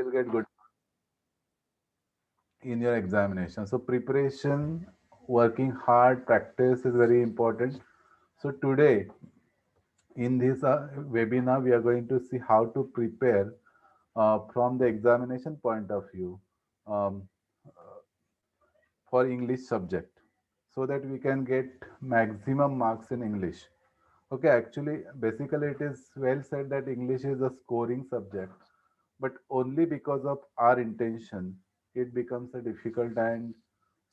will get good in your examination. So preparation, working hard, practice is very important. So today in this webinar, we are going to see how to prepare from the examination point of view um, for English subject so that we can get maximum marks in English. Okay, actually, basically, it is well said that English is a scoring subject, but only because of our intention, it becomes a difficult, and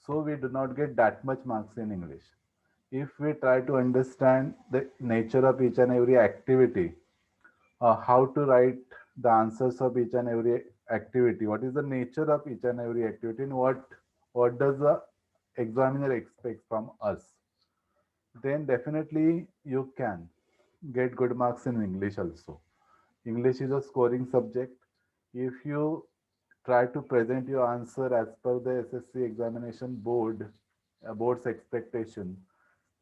so we do not get that much marks in English. If we try to understand the nature of each and every activity, how to write the answers of each and every activity, what is the nature of each and every activity, and what does the examiner expect from us, then definitely you can get good marks in English also. English is a scoring subject. If you try to present your answer as per the SSC examination board's expectation,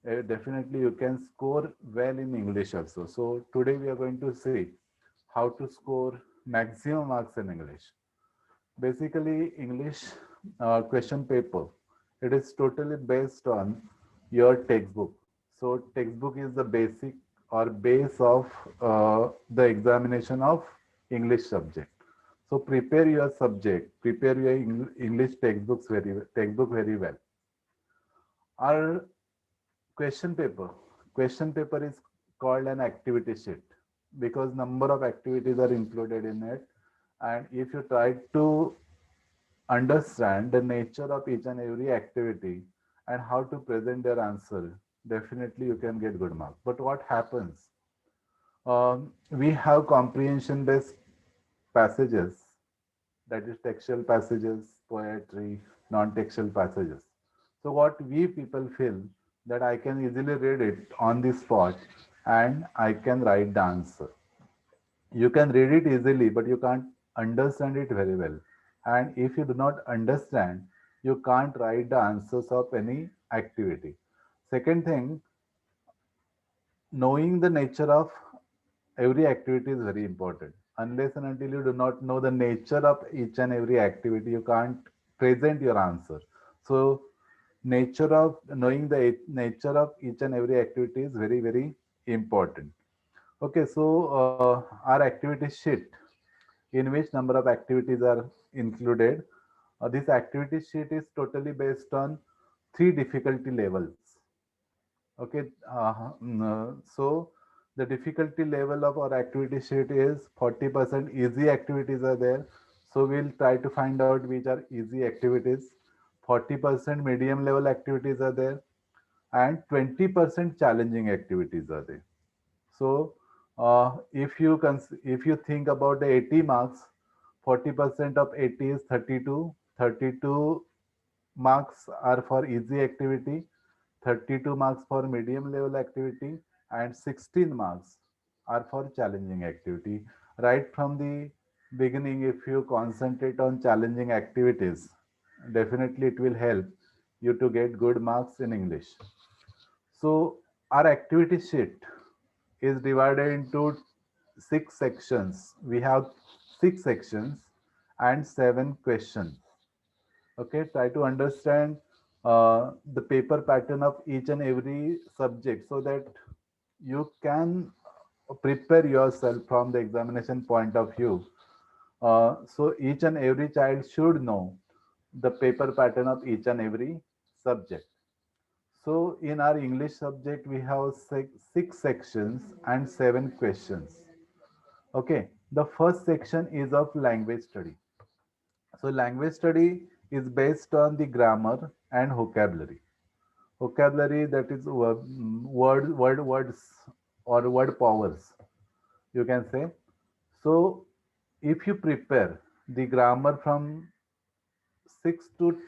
definitely you can score well in English also. So today we are going to see how to score maximum marks in English. Basically, English question paper, it is totally based on your textbook. So textbook is the basic or base of the examination of English subject. So prepare your subject, prepare your English textbook very well. Our question paper is called an activity sheet because number of activities are included in it, and if you try to understand the nature of each and every activity and how to present their answer, definitely you can get good marks. But what happens? We have comprehension based passages, that is textual passages, poetry, non textual passages. So, what we people feel that I can easily read it on the spot and I can write the answer. You can read it easily, but you can't understand it very well. And if you do not understand, you can't write the answers of any activity. Second thing, knowing the nature of every activity is very important. Unless and until you do not know the nature of each and every activity, you can't present your answer. So, nature of knowing the nature of each and every activity is very important. Okay, so our activity sheet, in which number of activities are included. This activity sheet is totally based on three difficulty levels. Okay, so the difficulty level of our activity sheet is 40% easy activities are there. So we'll try to find out which are easy activities. 40% medium level activities are there, and 20% challenging activities are there. So if you think about the 80 marks, 40% of 80 is 32. 32 marks are for easy activity, 32 marks for medium level activity, and 16 marks are for challenging activity. Right from the beginning, if you concentrate on challenging activities, definitely it will help you to get good marks in English. So our activity sheet is divided into six sections. We have six sections and seven questions. Okay, try to understand the paper pattern of each and every subject so that you can prepare yourself from the examination point of view. So each and every child should know the paper pattern of each and every subject. So in our English subject, we have six sections and seven questions. Okay, the first section is of language study. So language study is based on the grammar and vocabulary. Vocabulary, that is words or word powers, you can say. So if you prepare the grammar from 6 to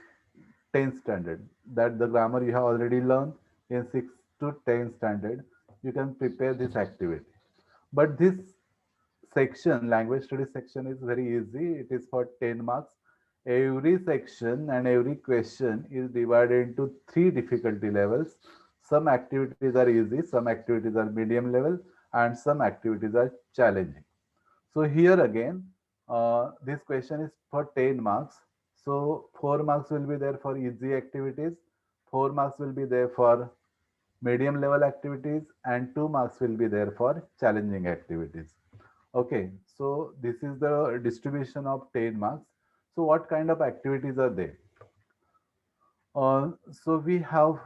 10 standard, that the grammar you have already learned in 6 to 10 standard, you can prepare this activity. But this section, language study section, is very easy. It is for 10 marks. Every section and every question is divided into three difficulty levels. Some activities are easy, some activities are medium level, and some activities are challenging. So here again, This question is for 10 marks. So 4 marks will be there for easy activities, 4 marks will be there for medium level activities, and 2 marks will be there for challenging activities. Okay, so this is the distribution of 10 marks. So what kind of activities are there? So we have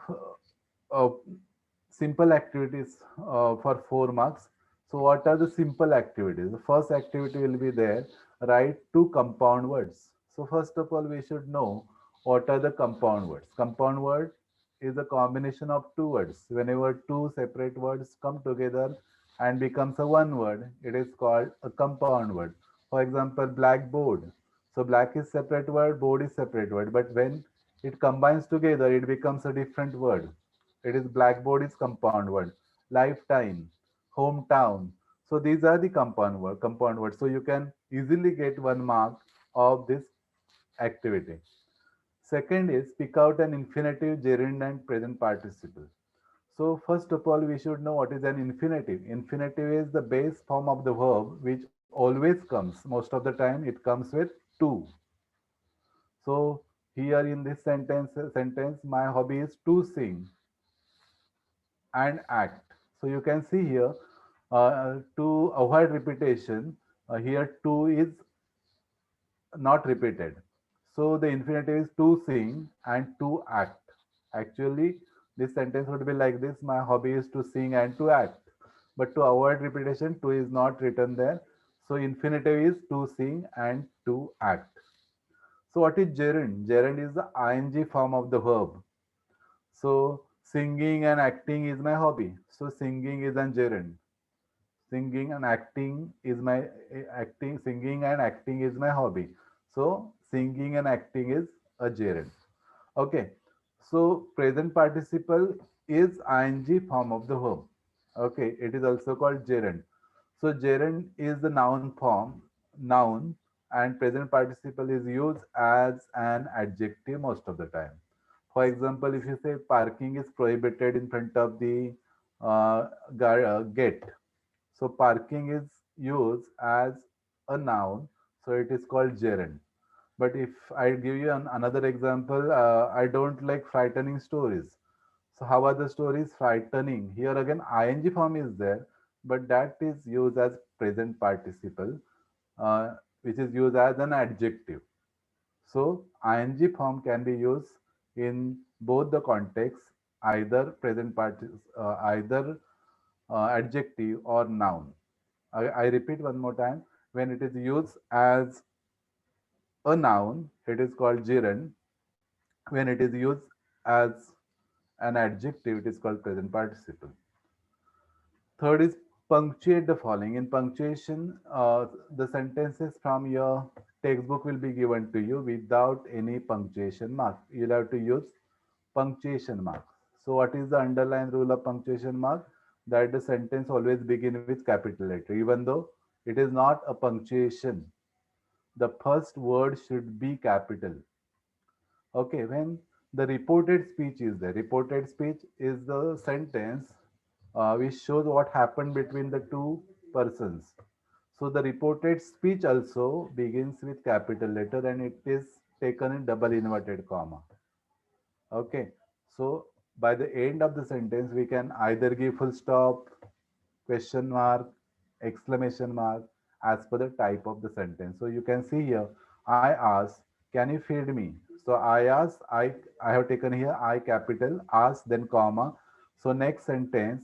simple activities for 4 marks. So what are the simple activities? The first activity will be there, write two compound words. So first of all, we should know what are the compound words. Compound word is a combination of two words. Whenever two separate words come together and becomes a one word, it is called a compound word. For example, blackboard. So black is separate word, board is separate word. But when it combines together, it becomes a different word. It is blackboard is compound word. Lifetime, hometown. So these are the compound words. So you can easily get 1 mark of this activity. Second is pick out an infinitive, gerund, and present participle. So first of all, we should know what is an infinitive. Infinitive is the base form of the verb which always comes. Most of the time, it comes with to. So here in this sentence, my hobby is to sing and act. So you can see here, to avoid repetition, here to is not repeated. So the infinitive is to sing and to act. Actually, this sentence would be like this: my hobby is to sing and to act. But to avoid repetition, to is not written there. So infinitive is to sing and to act. So what is gerund? Gerund is the ing form of the verb. So singing and acting is my hobby. So singing is an gerund. Singing and acting is my acting. Singing and acting is my hobby. So singing and acting is a gerund. Okay. So present participle is ing form of the verb. Okay. It is also called gerund. So gerund is the noun form, noun, and present participle is used as an adjective most of the time. For example, if you say parking is prohibited in front of the gate, so parking is used as a noun, so it is called gerund. But if I give you another example, I don't like frightening stories. So how are the stories frightening? Here again, ing form is there, but that is used as present participle, which is used as an adjective. So ing form can be used in both the contexts, either either adjective or noun. I repeat one more time. When it is used as a noun, it is called gerund. When it is used as an adjective, it is called present participle. Third is punctuate the following. In punctuation, the sentences from your textbook will be given to you without any punctuation mark. You'll have to use punctuation mark. So what is the underlying rule of punctuation mark? That the sentence always begin with capital letter, even though it is not a punctuation. The first word should be capital. Okay, when the reported speech is there, reported speech is the sentence which shows what happened between the two persons. So the reported speech also begins with capital letter and it is taken in double inverted comma. Okay, so by the end of the sentence, we can either give full stop, question mark, exclamation mark as per the type of the sentence. So you can see here, I ask, can you feed me? So I ask, I have taken here I capital, ask, then comma. So next sentence,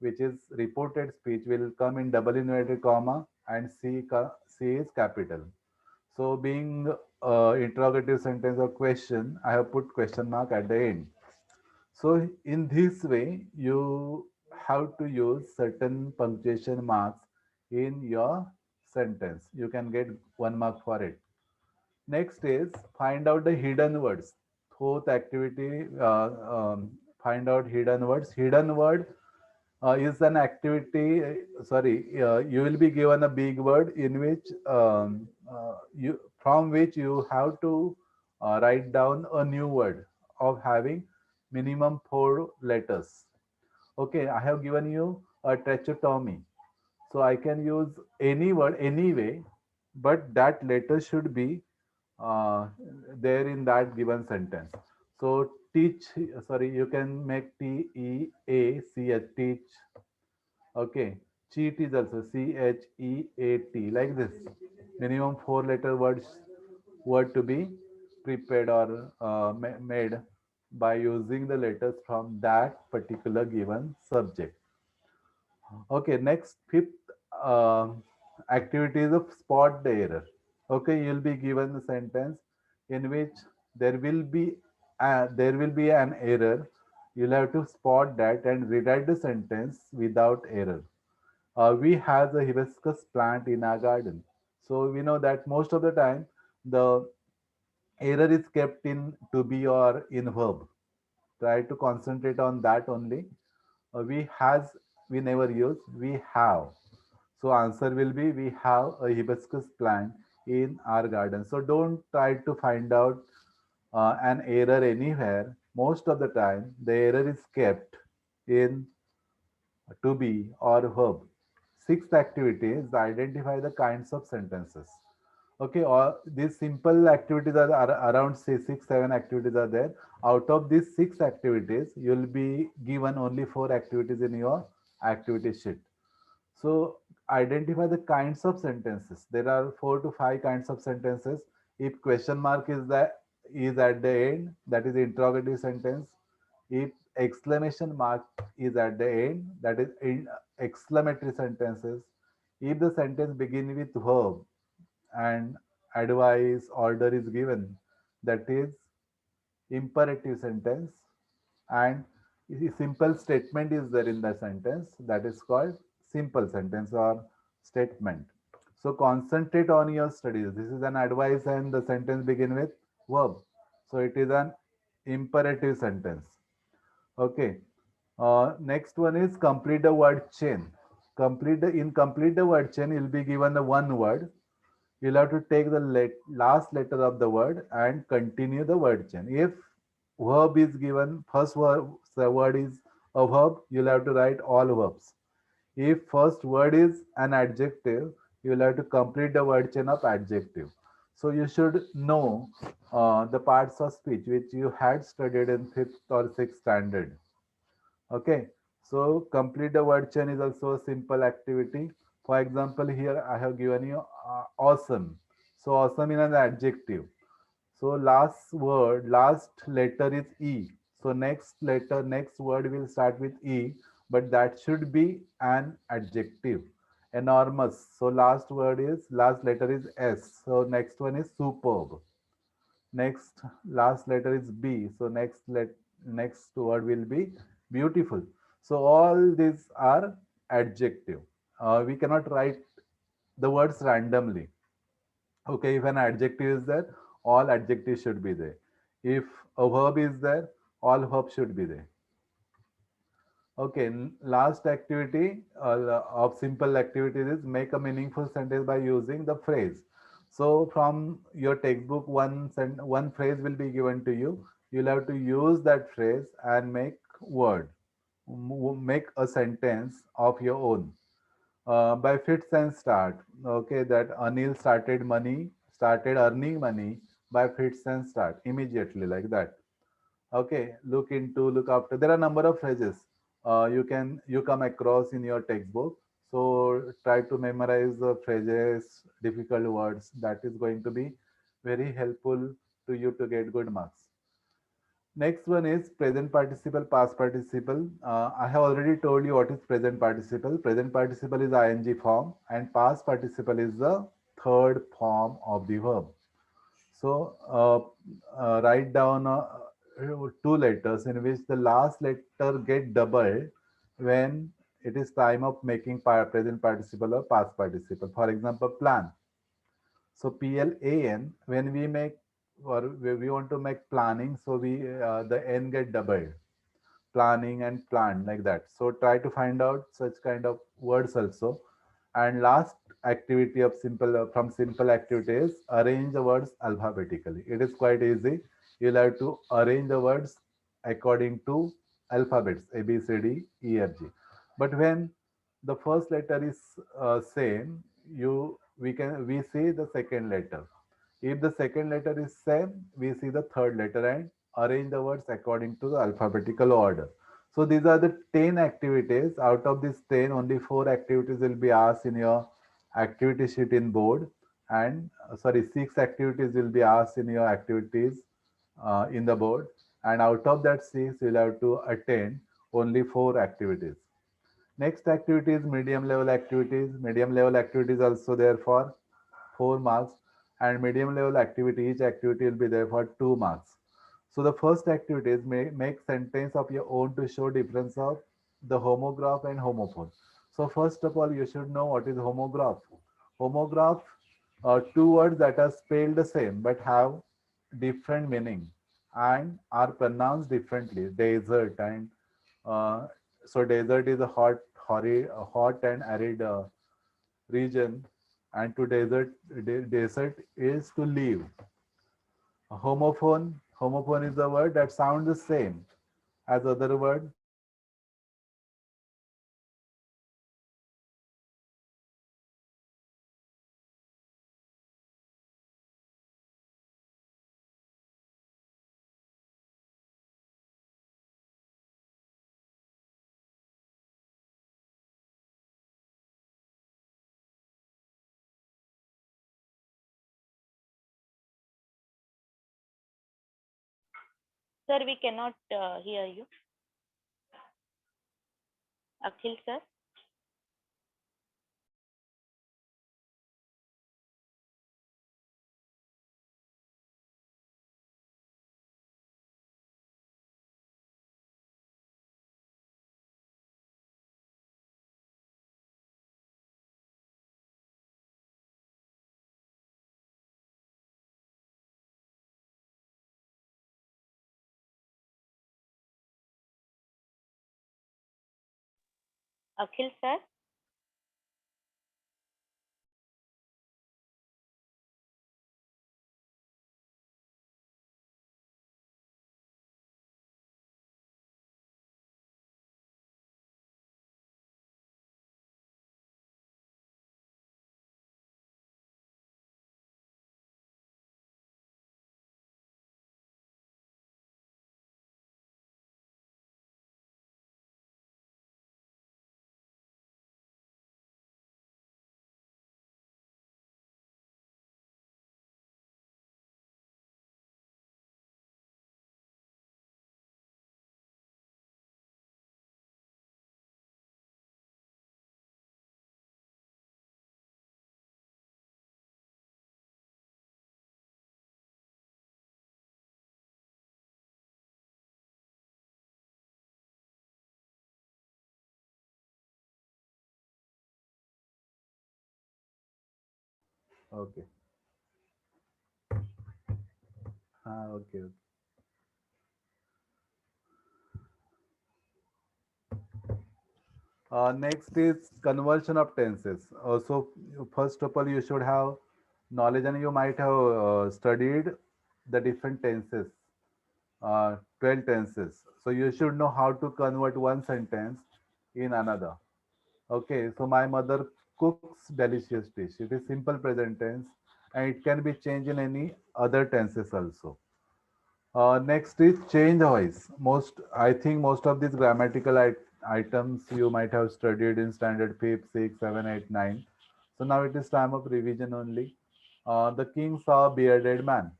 which is reported speech, will come in double inverted comma and C is capital. So being interrogative sentence or question, I have put question mark at the end. So in this way, you have to use certain punctuation marks in your sentence. You can get 1 mark for it. Next is find out the hidden words. Fourth activity, find out hidden words. Hidden word is an activity, sorry, you will be given a big word in which you from which you have to write down a new word of having minimum 4 letters. Okay, I have given you a tracheotomy. So I can use any word anyway, but that letter should be uh, there in that given sentence. So teach, sorry, you can make T-E-A-C-H, teach. Okay, cheat is also C-H-E-A-T, like this. Minimum four-letter word to be prepared or made by using the letters from that particular given subject. Okay, next fifth activity is of spot the error. Okay, you'll be given the sentence in which there will be an error. You'll have to spot that and rewrite the sentence without error. We have the hibiscus plant in our garden, so we know that most of the time the error is kept in to be or in verb. Try to concentrate on that only. We has, we never use, we have. So answer will be we have a hibiscus plant in our garden. So don't try to find out an error anywhere. Most of the time the error is kept in to be or verb. Sixth activity is identify the kinds of sentences. Okay, or these simple activities are around, say, six, seven activities are there. Out of these six activities, you'll be given only four activities in your activity sheet. So identify the kinds of sentences. There are four to five kinds of sentences. If question mark is at the end, that is interrogative sentence. If exclamation mark is at the end, that is in exclamatory sentences. If the sentence begin with verb and advice order is given, that is imperative sentence, and a simple statement is there in the sentence, that is called simple sentence or statement. So concentrate on your studies. This is an advice and the sentence begin with verb, so it is an imperative sentence. Okay. Next one is complete the word chain. Complete the word chain, you'll be given the one word. You'll have to take the last letter of the word and continue the word chain. If verb is given, first word, the word is a verb, you'll have to write all verbs. If first word is an adjective, you'll have to complete the word chain of adjective. So you should know the parts of speech which you had studied in fifth or sixth standard. Okay, so complete the word chain is also a simple activity. For example, here I have given you awesome. So awesome is an adjective. So last word, last letter is E. So next word will start with E, but that should be an adjective. Enormous. So last letter is S. So next one is superb. Next last letter is B. So next word will be beautiful. So all these are adjective. We cannot write the words randomly. Okay, if an adjective is there, all adjectives should be there. If a verb is there, all verbs should be there. Okay, last activity of simple activities is make a meaningful sentence by using the phrase. So from your textbook, one phrase will be given to you. You'll have to use that phrase and make word, make a sentence of your own. By fifth sense start. Okay, that Anil started earning money by fifth sense start immediately, like that. Okay, look after. There are number of phrases you come across in your textbook. So try to memorize the phrases, difficult words. That is going to be very helpful to you to get good marks. Next one is present participle, past participle. I have already told you what is present participle. Present participle is ing form, and past participle is the third form of the verb. So write down two letters in which the last letter get doubled when it is time of making present participle or past participle. For example, plan. So PLAN, when we make or we want to make planning, so we the N get doubled. Planning and plan, like that. So try to find out such kind of words also. And last activity of simple from simple activities, arrange the words alphabetically. It is quite easy. You'll have to arrange the words according to alphabets A, B, C, D, E, F, G. But when the first letter is same, you we see the second letter. If the second letter is same, we see the third letter and arrange the words according to the alphabetical order. So these are the 10 activities. Out of these 10, only 4 activities will be asked in your activity sheet in board, and sorry, 6 activities will be asked in your activities in the board, and out of that 6 you'll have to attend only 4 activities. Next activity is medium level activities. Medium level activities also there for 4 marks, and medium level activity, each activity will be there for 2 marks. So the first activity is make sentence of your own to show difference of the homograph and homophone. So first of all, you should know what is homograph. Homograph are two words that are spelled the same but have different meaning and are pronounced differently. Desert and so desert is a hot and arid region, and to desert is to live. A homophone is a word that sounds the same as other word. Sir, we cannot hear you. Akhil, sir. Akhil, sir. Okay. Okay. Okay. Next is conversion of tenses. So first of all, you should have knowledge, and you might have studied the different tenses, 12 tenses. So you should know how to convert one sentence in another. Okay, so my mother cooks delicious dish. It is simple present tense, and it can be changed in any other tenses also. Next is change voice. I think most of these grammatical items you might have studied in standard 5, 6, 7, 8, 9. So now it is time of revision only. The king saw a bearded man.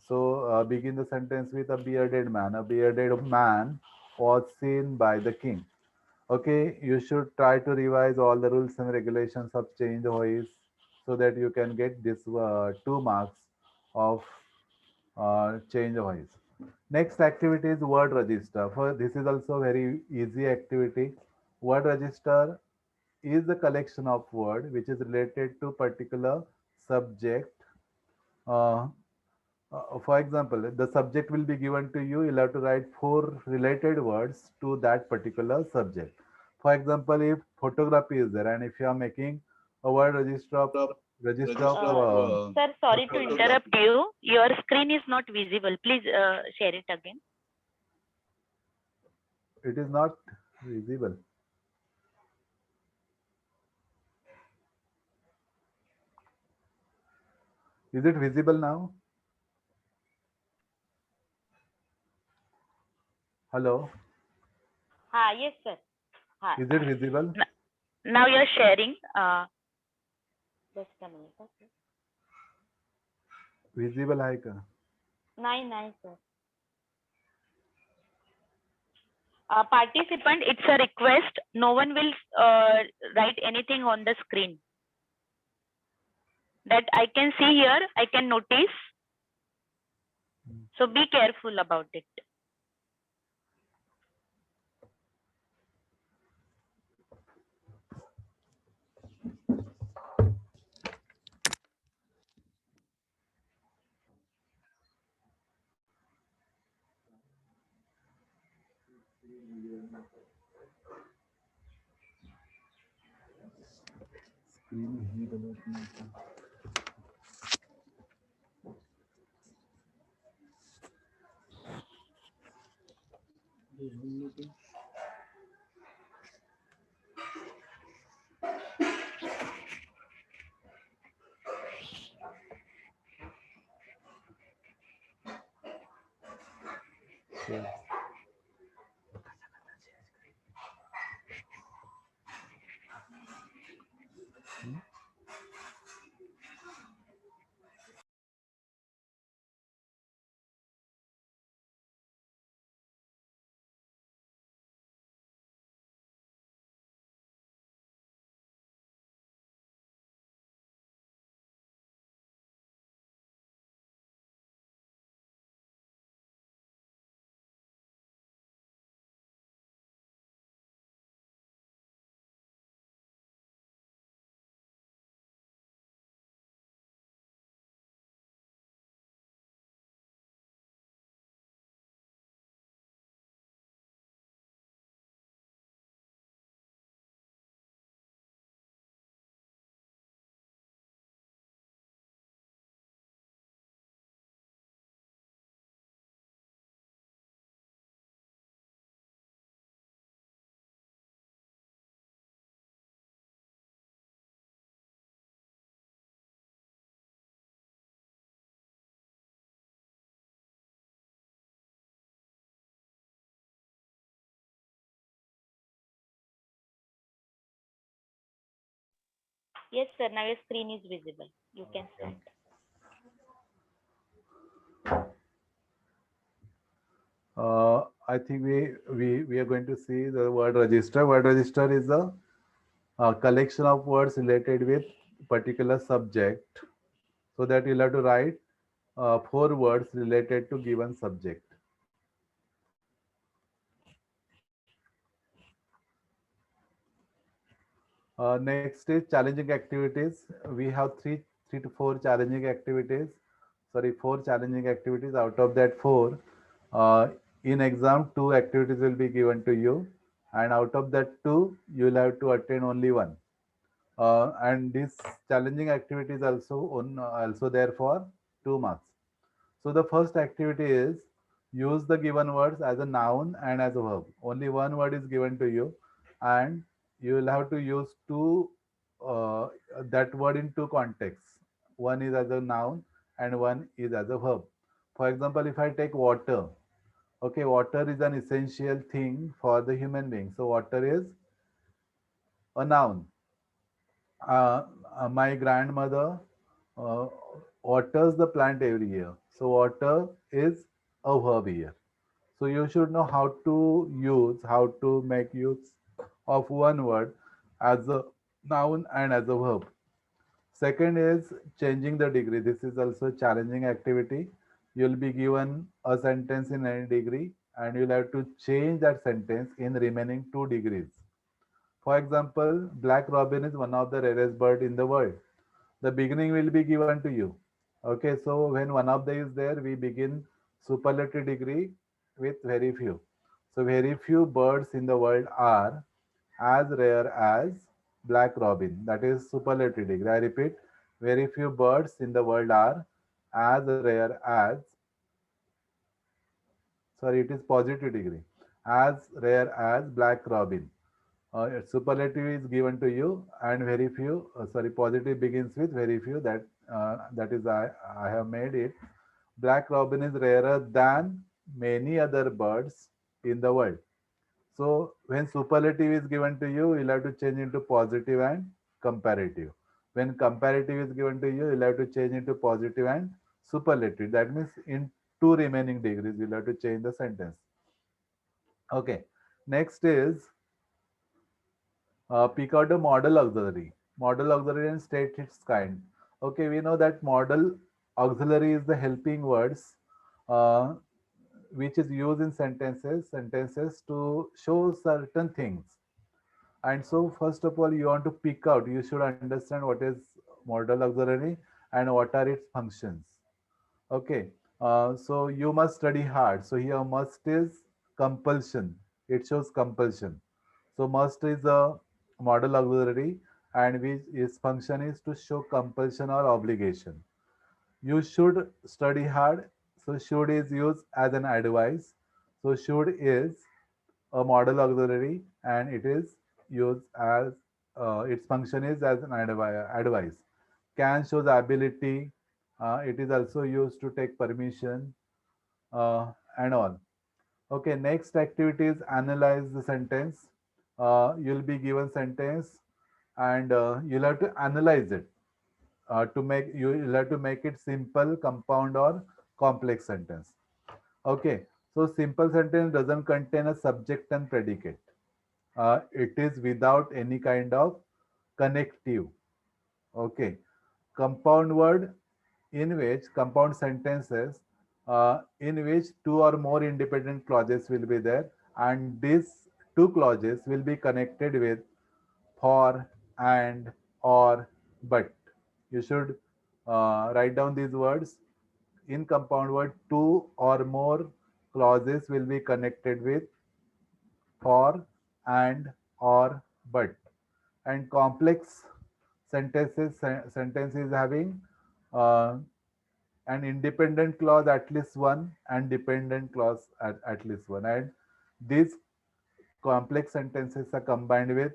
So begin the sentence with a bearded man. A bearded man was seen by the king. Okay, you should try to revise all the rules and regulations of change voice so that you can get this 2 marks of change voice. Next activity is word register. For this is also very easy activity. Word register is the collection of word which is related to particular subject. Uh, for example, the subject will be given to you. You'll have to write 4 related words to that particular subject. For example, if photography is there, and if you are making a word register of Sir, sorry to photography, interrupt you. Your screen is not visible. Please share it again. it is not visible. Is it visible now? Hello? Yes, sir. Is it visible? Now you're sharing. Just a minute. Okay. Visible आहे का? Nine, sir. Participant, it's a request. No one will write anything on the screen. That I can see here, I can notice. So be careful about it. Screen ही बदलत नाही. Yes, sir. Now your screen is visible. You can start. I think we are going to see the word register. Word register is a collection of words related with particular subject. So that you'll have to write 4 words related to given subject. Next is challenging activities. We have three to four challenging activities. Sorry, 4 challenging activities. Out of that 4, in exam 2 activities will be given to you, and out of that 2, you will have to attend only 1. And this challenging activity is also there for 2 marks. So the first activity is use the given words as a noun and as a verb. Only one word is given to you, and you will have to use uh, that word in 2 contexts. One is as a noun and one is as a verb. For example, if I take water, okay, water is an essential thing for the human being. So water is a noun. uh, my grandmother uh, waters the plant every year. So water is a verb here. So you should know how to make use of one word as a noun and as a verb. Second is changing the degree. This is also challenging activity. You'll be given a sentence in any degree and you'll have to change that sentence in remaining 2 degrees. For example, black robin is one of the rarest bird in the world. The beginning will be given to you. Okay, so when one of the is there, we begin superlative degree with very few. So very few birds in the world are as rare as black robin. That is superlative degree. I repeat, very few birds in the world are as rare as, sorry, it is positive degree, as rare as black robin. Superlative is given to you and very few, sorry, positive begins with very few, that that is I have made it. Black robin is rarer than many other birds in the world. So when superlative is given to you, you'll have to change into positive and comparative. When comparative is given to you, you'll have to change into positive and superlative. That means in two remaining degrees, you'll have to change the sentence. Okay. Next is pick out a model auxiliary. Model auxiliary and state its kind. Okay, we know that model auxiliary is the helping words uh, which is used in sentences to show certain things. And so, first of all, you want to pick out, you should understand what is modal auxiliary and what are its functions. Okay, so you must study hard. So, here must is compulsion, it shows compulsion. So, must is a modal auxiliary and which its function is to show compulsion or obligation. You should study hard. So, should is used as an advice. So, should is a model auxiliary and it is used as its function is as an advice. Can shows ability. It is also used to take permission and all. Okay, next activity is analyze the sentence. You'll be given sentence and you'll have to analyze it to make you'll have to make it simple, compound, or complex sentence. Okay, so simple sentence doesn't contain a subject and predicate. It is without any kind of connective. Okay, compound word in which compound sentences in which two or more independent clauses will be there, and these two clauses will be connected with for, and, or, but. You should write down these words. In compound word, two or more clauses will be connected with for, and, or, but. And complex sentences having uh, an independent clause at least one and dependent clause at least one. And these complex sentences are combined with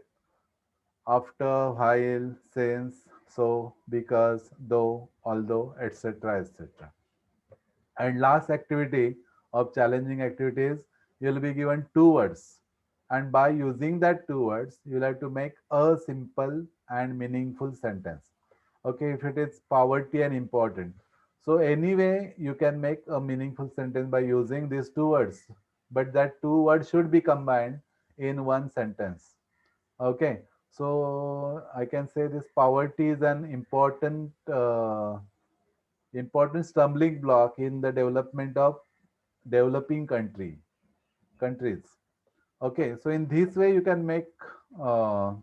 after, while, since, so, because, though, although, etc. etc. And last activity of challenging activities, you'll be given two words. And by using that two words, you'll have to make a simple and meaningful sentence. Okay, if it is poverty and important. So anyway, you can make a meaningful sentence by using these two words, but that two words should be combined in one sentence. Okay, so I can say this poverty is an important stumbling block in the development of developing countries. Okay, so in this way you can make uh,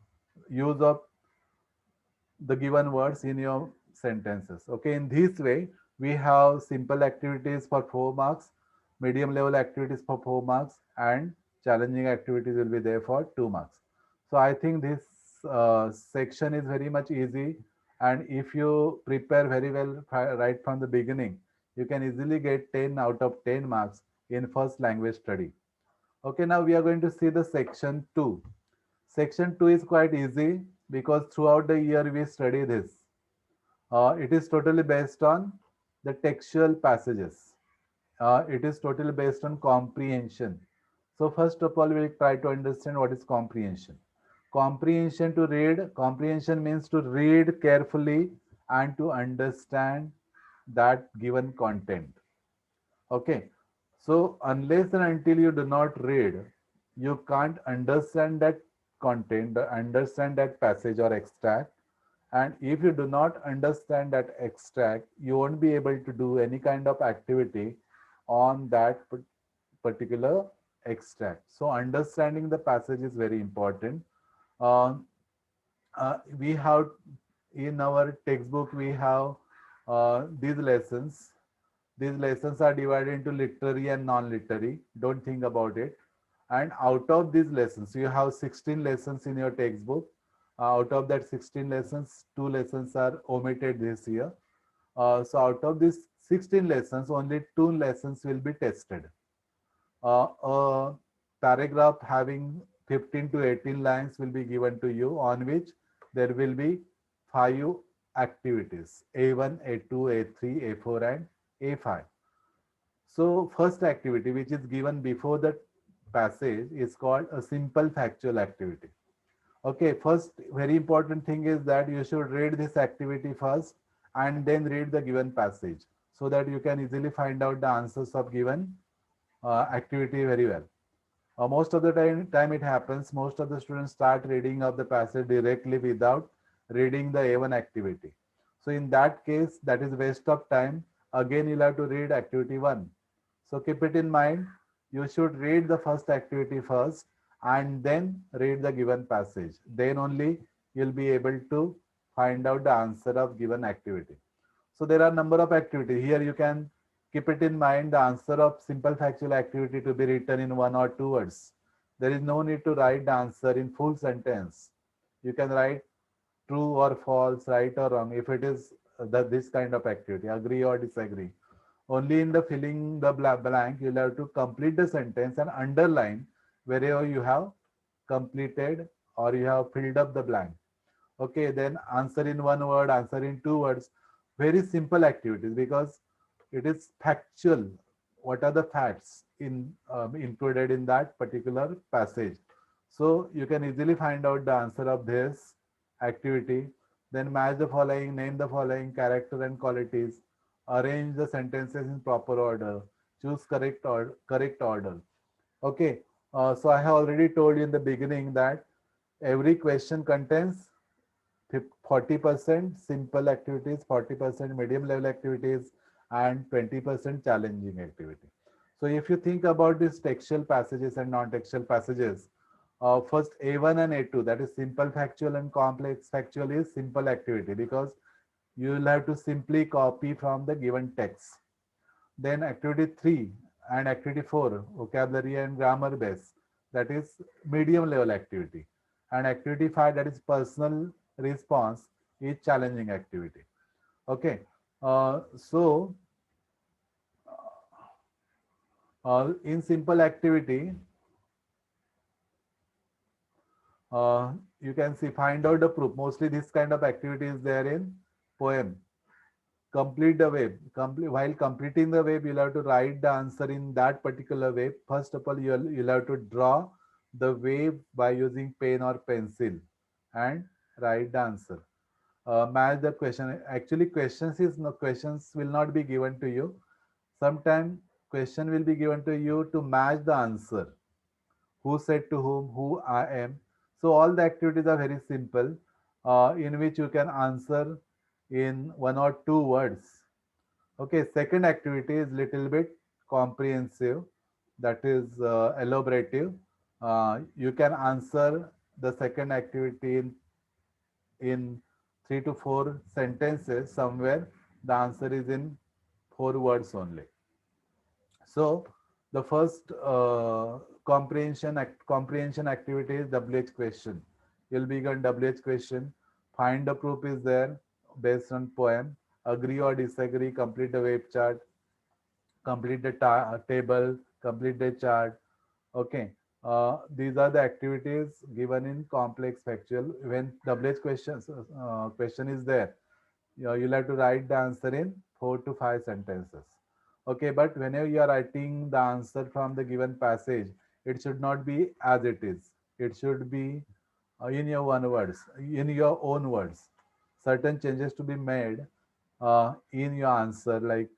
use of the given words in your sentences. Okay, in this way we have simple activities for 4 marks, medium level activities for 4 marks, and challenging activities will be there for 2 marks. So I think this section is very much easy, and if you prepare very well right from the beginning, you can easily get 10 out of 10 marks in first language study. Okay, now we are going to see the section 2. Section 2 is quite easy because throughout the year we study this. It is totally based on the textual passages. It is totally based on comprehension. So first of all, we'll try to understand what is comprehension. Comprehension means to read carefully and to understand that given content. Okay. So unless and until you do not read, you can't understand that content, understand that passage or extract. And if you do not understand that extract, you won't be able to do any kind of activity on that particular extract. So understanding the passage is very important. Uh, we have in our textbook, we have these lessons. These lessons are divided into literary and non-literary. Don't think about it. And out of these lessons, you have 16 lessons in your textbook. Out of that 16 lessons, 2 lessons are omitted this year. So out of these 16 lessons, only 2 lessons will be tested. A paragraph having 15 to 18 lines will be given to you, on which there will be 5 activities A1, A2, A3, A4, and A5. So first activity, which is given before the passage, is called a simple factual activity. Okay, first very important thing is that you should read this activity first and then read the given passage so that you can easily find out the answers of given activity very well. Most of the time it happens, most of the students start reading of the passage directly without reading the A1 activity. So in that case, that is waste of time. Again, you'll have to read activity 1. So keep it in mind, you should read the first activity first and then read the given passage. Then only you'll be able to find out the answer of given activity. So there are number of activities. Here you can keep it in mind the answer of simple factual activity to be written in 1 or 2 words. There is no need to write the answer in full sentence. You can write true or false, right or wrong if it is this kind of activity, agree or disagree. Only in the filling the blank, you'll have to complete the sentence and underline wherever you have completed or you have filled up the blank. Okay, then answer in 1 word, answer in 2 words. Very simple activities because it is factual. What are the facts included in that particular passage? So you can easily find out the answer of this activity. Then match the following, name the following character and qualities, arrange the sentences in proper order, choose correct order. Okay, so I have already told you in the beginning that every question contains 40% simple activities, 40% medium level activities, and 20% challenging activity. So if you think about these textual passages and non-textual passages, first A1 and A2, that is simple factual and complex factual, is simple activity because you will have to simply copy from the given text. Then activity 3 and activity 4, vocabulary and grammar base, that is medium level activity. And activity 5, that is personal response, is challenging activity. Okay. So in simple activity, you can see find out the proof. Mostly this kind of activity is there in poem. Complete the web. While completing the web, you'll have to write the answer in that particular web. First of all, you'll have to draw the wave by using pen or pencil and write the answer. Match the question. Actually, questions will not be given to you. Sometimes question will be given to you to match the answer. Who said to whom, who I am. So all the activities are very simple, in which you can answer in 1 or 2 words. Okay, second activity is little bit comprehensive, that is elaborative. You can answer the second activity in 3 to 4 sentences. Somewhere the answer is in 4 words only. So the first comprehension activity is WH question. You'll be given WH question. Find the proof is there based on poem. Agree or disagree. Complete the web chart. Complete the table. Complete the chart. Okay. These are the activities given in complex factual. When WH question is there, you'll have to write the answer in 4 to 5 sentences. Okay, but whenever you are writing the answer from the given passage, it should not be as it is. It should be in your own words. Certain changes to be made in your answer, like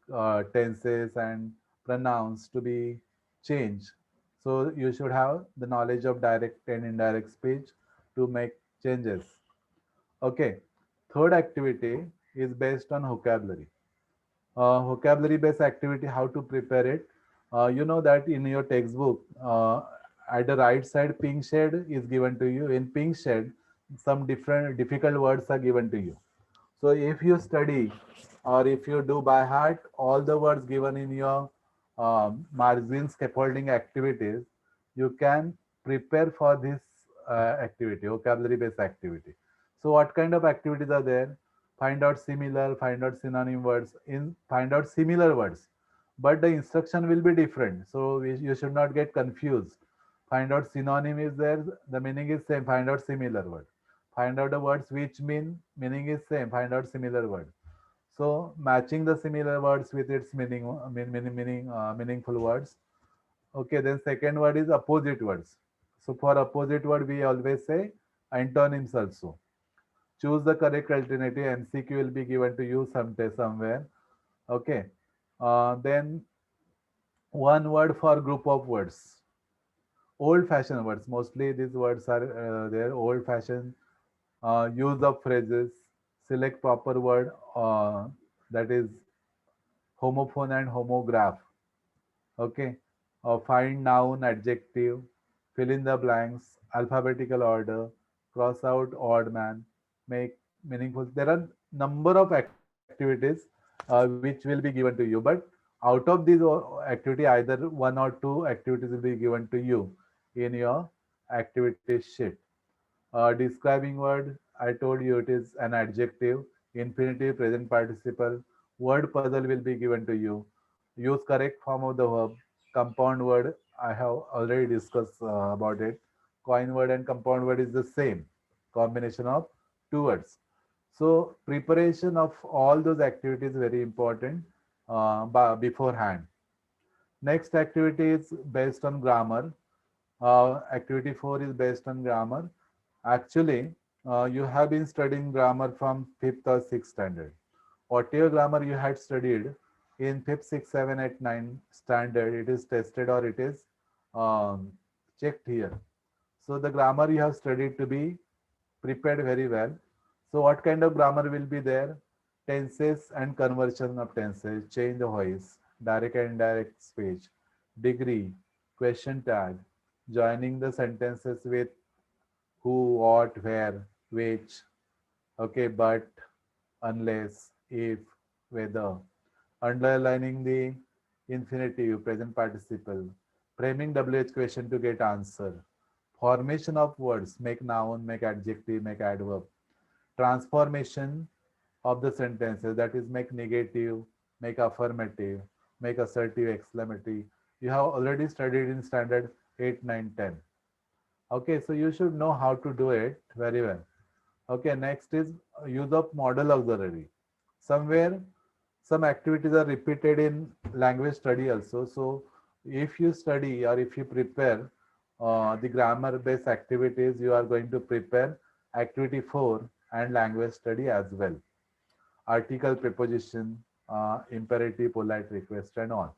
tenses and pronouns to be changed. So you should have the knowledge of direct and indirect speech to make changes. Okay. Third activity is based on vocabulary. Vocabulary based activity, how to prepare it. You know that in your textbook, at the right side, pink shade is given to you. In pink shade, some different difficult words are given to you. So if you study or if you do by heart all the words given in your margin scaffolding activities, you can prepare for this activity, vocabulary based activity. So what kind of activities are there? Find out similar, find out synonym words, find out similar words, but the instruction will be different. So you should not get confused. Find out synonym is there, the meaning is same, find out similar word. Find out the words which meaning is same. Find out similar word. So matching the similar words with its meaningful words. Okay, then second word is opposite words. So for opposite word, we always say antonyms also. Choose the correct alternative. MCQ will be given to you someday somewhere. Okay. Then one word for group of words. Old fashioned words. Mostly these words are there. Old fashioned use of phrases. Select proper word that is homophone and homograph. Okay. Find noun, adjective, fill in the blanks, alphabetical order, cross out odd man, make meaningful. There are number of activities which will be given to you, but out of these activity, either one or two activities will be given to you in your activity sheet. Describing word, I told you it is an adjective, infinitive, present participle. Word puzzle will be given to you. Use correct form of the verb. Compound word, I have already discussed about it. Coin word and compound word is the same combination of two words. So preparation of all those activities is very important beforehand. Next activity is based on grammar. Activity 4 is based on grammar. Actually, you have been studying grammar from 5th or 6th standard. Whatever grammar you had studied in 5th, 6th, 7th, 8th, 9th standard, it is tested or it is um, checked here. So the grammar you have studied to be prepared very well. So what kind of grammar will be there? Tenses and conversion of tenses, change the voice, direct and indirect speech, degree, question tag, joining the sentences with who, what, where, which, okay, but, unless, if, whether, underlining the infinitive, present participle, framing WH question to get answer, formation of words, make noun, make adjective, make adverb, transformation of the sentences, that is make negative, make affirmative, make assertive, exclamative. You have already studied in standard 8, 9, 10. Okay, so you should know how to do it very well. Okay, next is use of model auxiliary. Somewhere some activities are repeated in language study also. So if you study or if you prepare the grammar based activities, you are going to prepare activity 4 and language study as well. Article, preposition, imperative, polite, request and all.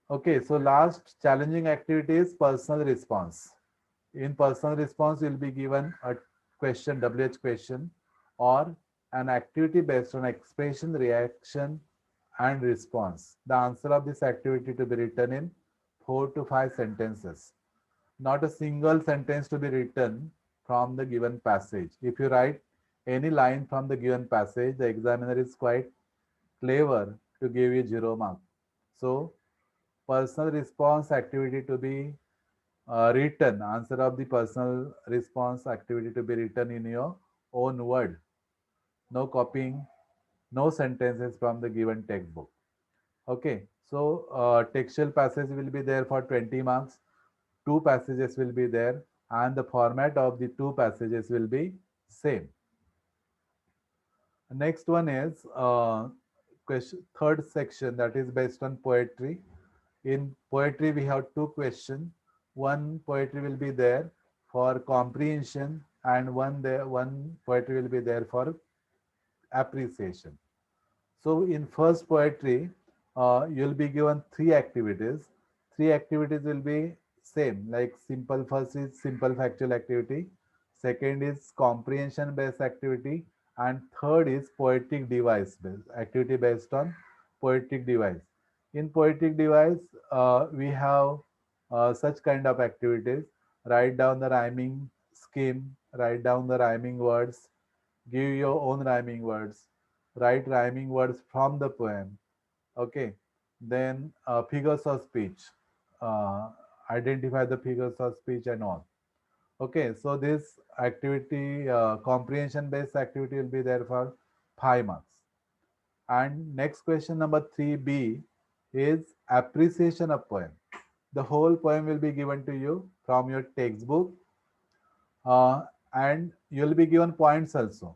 Okay, so last challenging activity is personal response. In personal response, you'll be given a question, WH question, or an activity based on expression, reaction, and response. The answer of this activity to be written in 4 to 5 sentences. Not a single sentence to be written from the given passage. If you write any line from the given passage, the examiner is quite clever to give you 0 mark. So, personal response activity to be written, answer of the personal response activity to be written in your own word. No copying, no sentences from the given textbook. Okay, so textual passage will be there for 20 marks. Two passages will be there and the format of the two passages will be same. Next one is third section, that is based on poetry. In poetry, we have two questions. One poetry will be there for comprehension, and one poetry will be there for appreciation. So in first poetry, you'll be given three activities. Three activities will be same, like simple. First is simple factual activity. Second is comprehension based activity. And third is poetic device based activity based on poetic device. In poetic device, we have such kind of activities. Write down the rhyming scheme, write down the rhyming words, give your own rhyming words, write rhyming words from the poem. Okay, then figures of speech, uh, identify the figures of speech and all. Okay, so this activity, comprehension based activity will be there for 5 marks. And next question number 3B is appreciation of poem. The whole poem will be given to you from your textbook. and you'll be given points also.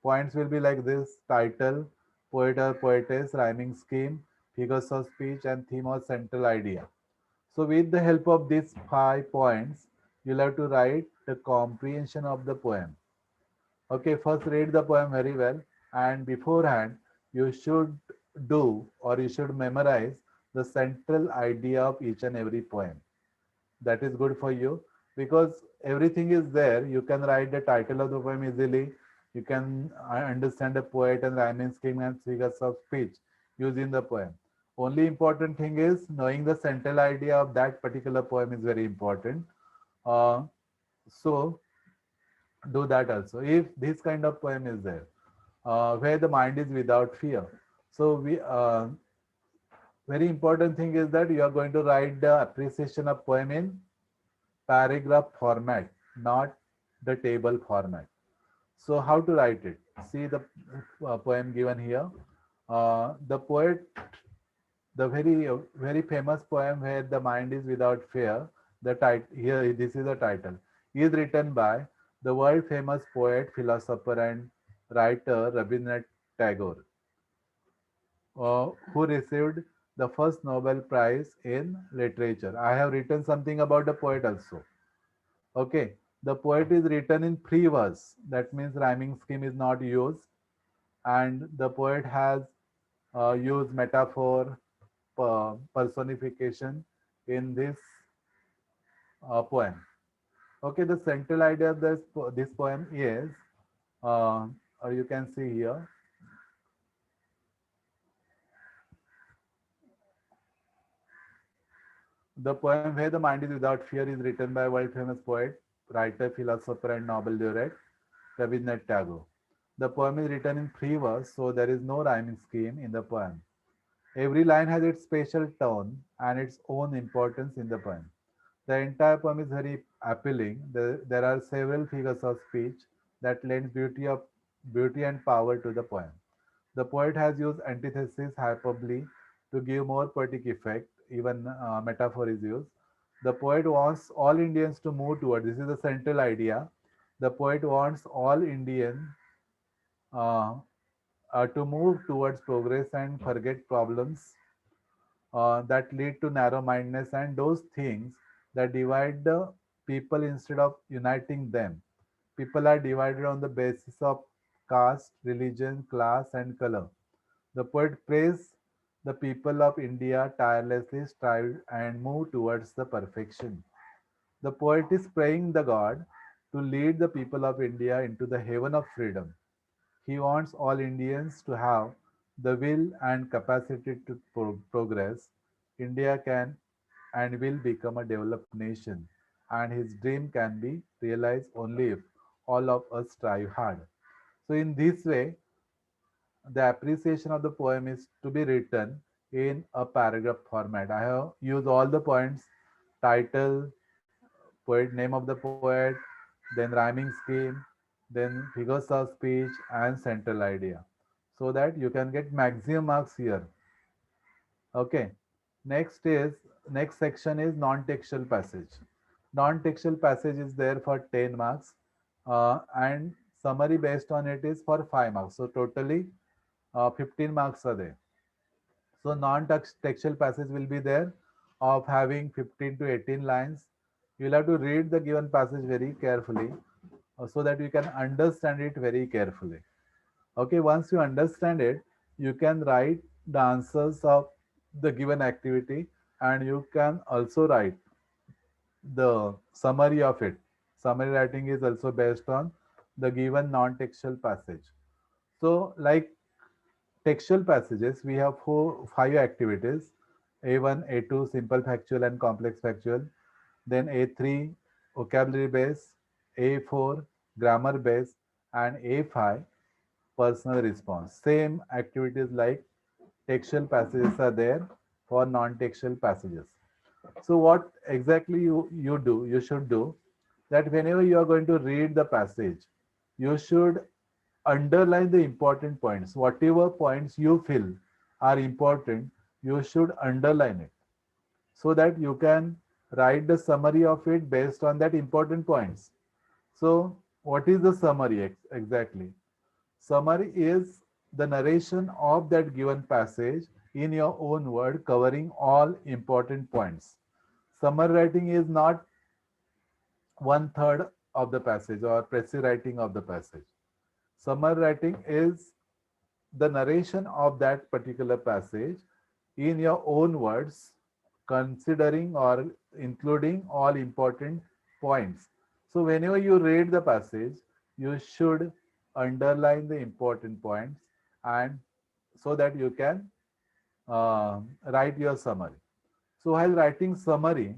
Points will be like this: title, poet or poetess, rhyming scheme, figures of speech, and theme or central idea. So with the help of these 5 points, you'll have to write the comprehension of the poem. Okay, first read the poem very well, and beforehand, you should do or you should memorize the central idea of each and every poem. That is good for you because everything is there. You can write the title of the poem easily. You can understand the poet and rhyming scheme and figures of speech using the poem. Only important thing is knowing the central idea of that particular poem is very important. So do that also. If this kind of poem is there, where the mind is without fear. So we very important thing is that you are going to write the appreciation of poem in paragraph format, not the table format. So how to write it? See the poem given here. The poet, the very famous poem where the mind is without fear. The title here, this is the title. Is written by the world famous poet, philosopher, and writer Rabindranath Tagore, who received the first Nobel Prize in literature. I have written something about the poet also. Okay, the poet is written in free verse. That means rhyming scheme is not used, and the poet has used metaphor, personification in this poem. Okay, the central idea of this poem is, you can see here, the poem Where the Mind is Without Fear is written by world famous poet, writer, philosopher, and Nobel laureate Rabindranath Tagore. The poem is written in free verse, so there is no rhyming scheme in the poem. Every line has its special tone and its own importance in the poem. The entire poem is very appealing. There are several figures of speech that lend beauty and power to the poem. The poet has used antithesis, hyperbole to give more poetic effect. Even metaphor is used. The poet wants all Indians to move toward. This is the central idea. The poet wants all Indians uh, to move towards progress and forget problems that lead to narrow mindedness and those things that divide the people instead of uniting them. People are divided on the basis of caste, religion, class, and color. The poet prays the people of India tirelessly strive and move towards the perfection. The poet is praying the God to lead the people of India into the heaven of freedom. He wants all Indians to have the will and capacity to progress. India can and will become a developed nation, and his dream can be realized only if all of us strive hard. So, in this way, the appreciation of the poem is to be written in a paragraph format. I have used all the points: title, poet, name of the poet, then rhyming scheme, then figures of speech, and central idea, so that you can get maximum marks here. Okay. Next is next section is non-textual passage. Non-textual passage is there for 10 marks, and summary based on it is for 5 marks. So totally 15 marks are there. So non-textual passage will be there of having 15 to 18 lines. You'll have to read the given passage very carefully so that you can understand it very carefully. Okay, once you understand it, you can write the answers of the given activity and you can also write the summary of it. Summary writing is also based on the given non-textual passage. So, like textual passages, we have 5 activities: A1, A2, simple factual and complex factual, then A3, vocabulary base, A4, grammar base, and A5, personal response. Same activities like textual passages are there for non-textual passages. So what exactly you should do that whenever you are going to read the passage, you should underline the important points. Whatever points you feel are important, you should underline it so that you can write the summary of it based on that important points. So what is the summary exactly? Summary is the narration of that given passage in your own word, covering all important points. Summary writing is not one third of the passage or passive writing of the passage. Summary writing is the narration of that particular passage in your own words, considering or including all important points. So, whenever you read the passage, you should underline the important points and so that you can write your summary. So, while writing summary,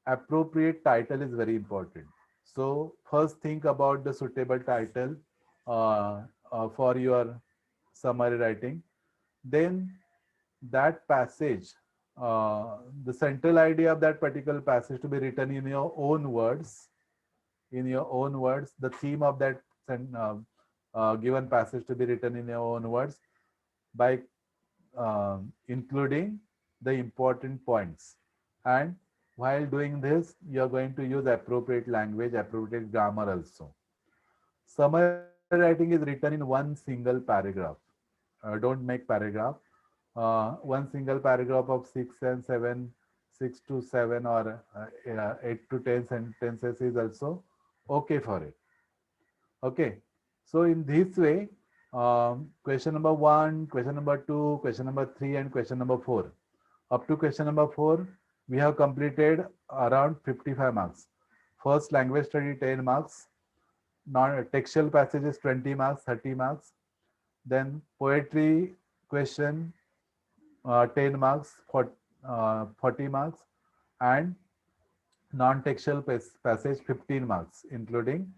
appropriate title is very important. So, first think about the suitable title for your summary writing. Then that passage, the central idea of that particular passage to be written in your own words, the theme of that given passage to be written in your own words by including the important points. And while doing this, you're going to use appropriate language, appropriate grammar also. Summary writing is written in one single paragraph. Don't make paragraph. One single paragraph of 6 to 7 or 8 to 10 sentences is also okay for it. Okay. So in this way, question number 1, question number 2, question number 3, and question number 4. Up to question number 4, we have completed around 55 marks. First, language study 10 marks, non-textual passages 20 marks, 30 marks. Then poetry question 10 marks, 40 marks, and non-textual passage 15 marks, including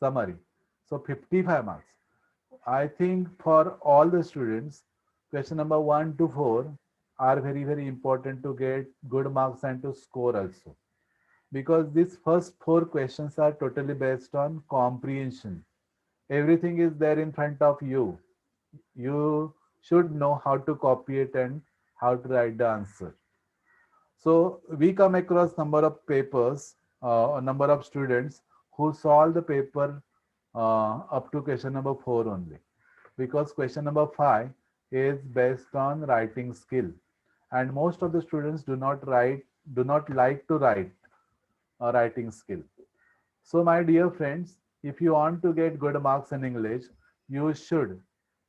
summary. So 55 marks. I think for all the students, question number 1 to 4 are very, very important to get good marks and to score also. Because these first 4 questions are totally based on comprehension. Everything is there in front of you. You should know how to copy it and how to write the answer. So we come across number of papers, a number of students who solve the paper up to question number 4 only, because question number 5 is based on writing skill, and most of the students do not like to write a writing skill. So my dear friends, if you want to get good marks in English, you should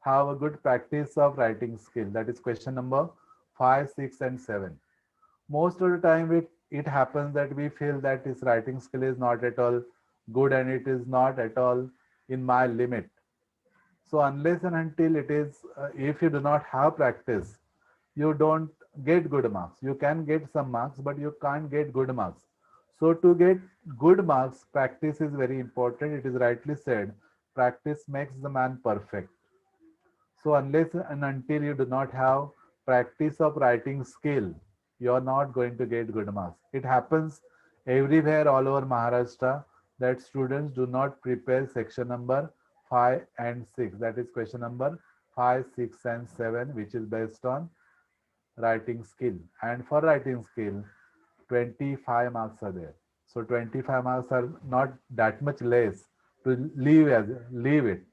have a good practice of writing skill. That is question number 5, 6, and 7. Most of the time it happens that we feel that this writing skill is not at all good and it is not at all in my limit. So unless and until it is, if you do not have practice, you don't get good marks. You can get some marks, but you can't get good marks. So to get good marks, practice is very important. It is rightly said, practice makes the man perfect. So unless and until you do not have practice of writing skill, you are not going to get good marks. It happens everywhere all over Maharashtra that students do not prepare section number 5 and 6. That is question number 5, 6, and 7, which is based on writing skill. And for writing skill, 25 marks are there. So 25 marks are not that much less to leave it.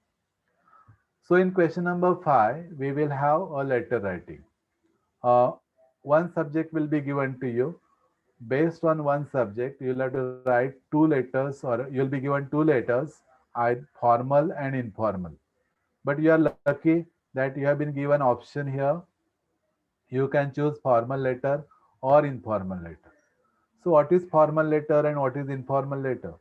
So in question number 5, we will have a letter writing. Uh, one subject will be given to you. Based on one subject, you'll have to write 2 letters, or you'll be given 2 letters, either formal and informal. But you are lucky that you have been given option here. You can choose formal letter or informal letter. So what is formal letter and what is informal letter?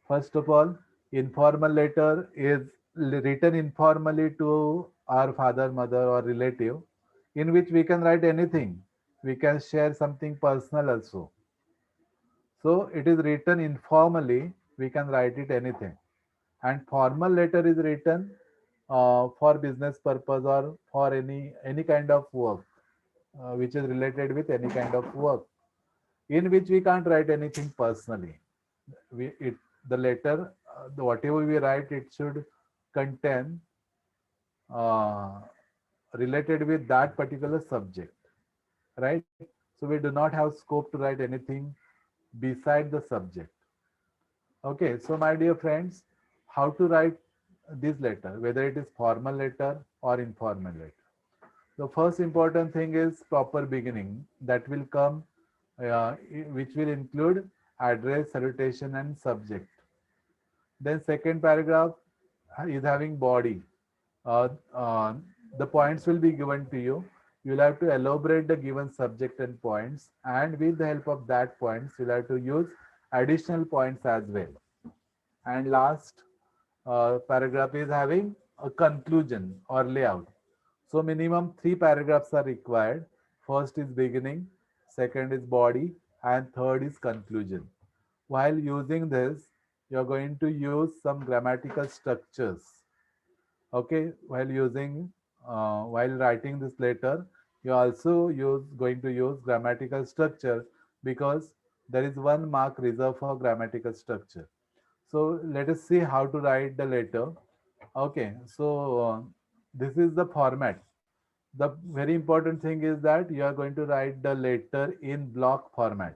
First of all, informal letter is written informally to our father, mother, or relative, in which we can write anything. We can share something personal also. So it is written informally, we can write it anything. And formal letter is written for business purpose or for any kind of work which is related with any kind of work, in which we can't write anything personally. The letter, whatever we write, it should contain uh, related with that particular subject, right? So we do not have scope to write anything beside the subject. Okay, so my dear friends, how to write this letter, whether it is formal letter or informal letter. The first important thing is proper beginning that will come, which will include address, salutation, and subject. Then second paragraph is having body. Uh, uh, the points will be given to you. You'll have to elaborate the given subject and points, and with the help of that points, you'll have to use additional points as well. And last paragraph is having a conclusion or layout. So minimum three paragraphs are required. First is beginning, second is body, and third is conclusion. While using this, you're going to use some grammatical structures. Okay, while writing this letter, you also use going to use grammatical structure because there is 1 mark reserved for grammatical structure. So let us see how to write the letter. Okay, so this is the format. The very important thing is that you are going to write the letter in block format.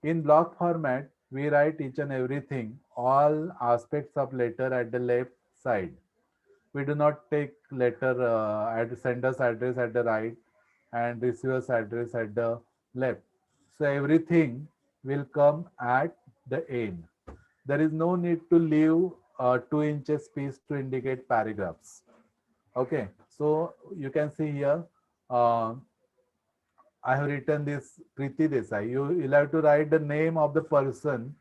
In block format, we write each and everything, all aspects of letter at the left side. We do not take letter at sender's address at the right and receiver's address at the left. So everything will come at the end. There is no need to leave 2 inches space to indicate paragraphs. Okay, so you can see here, uh, I have written this Preeti Desai. You'll have to write the name of the person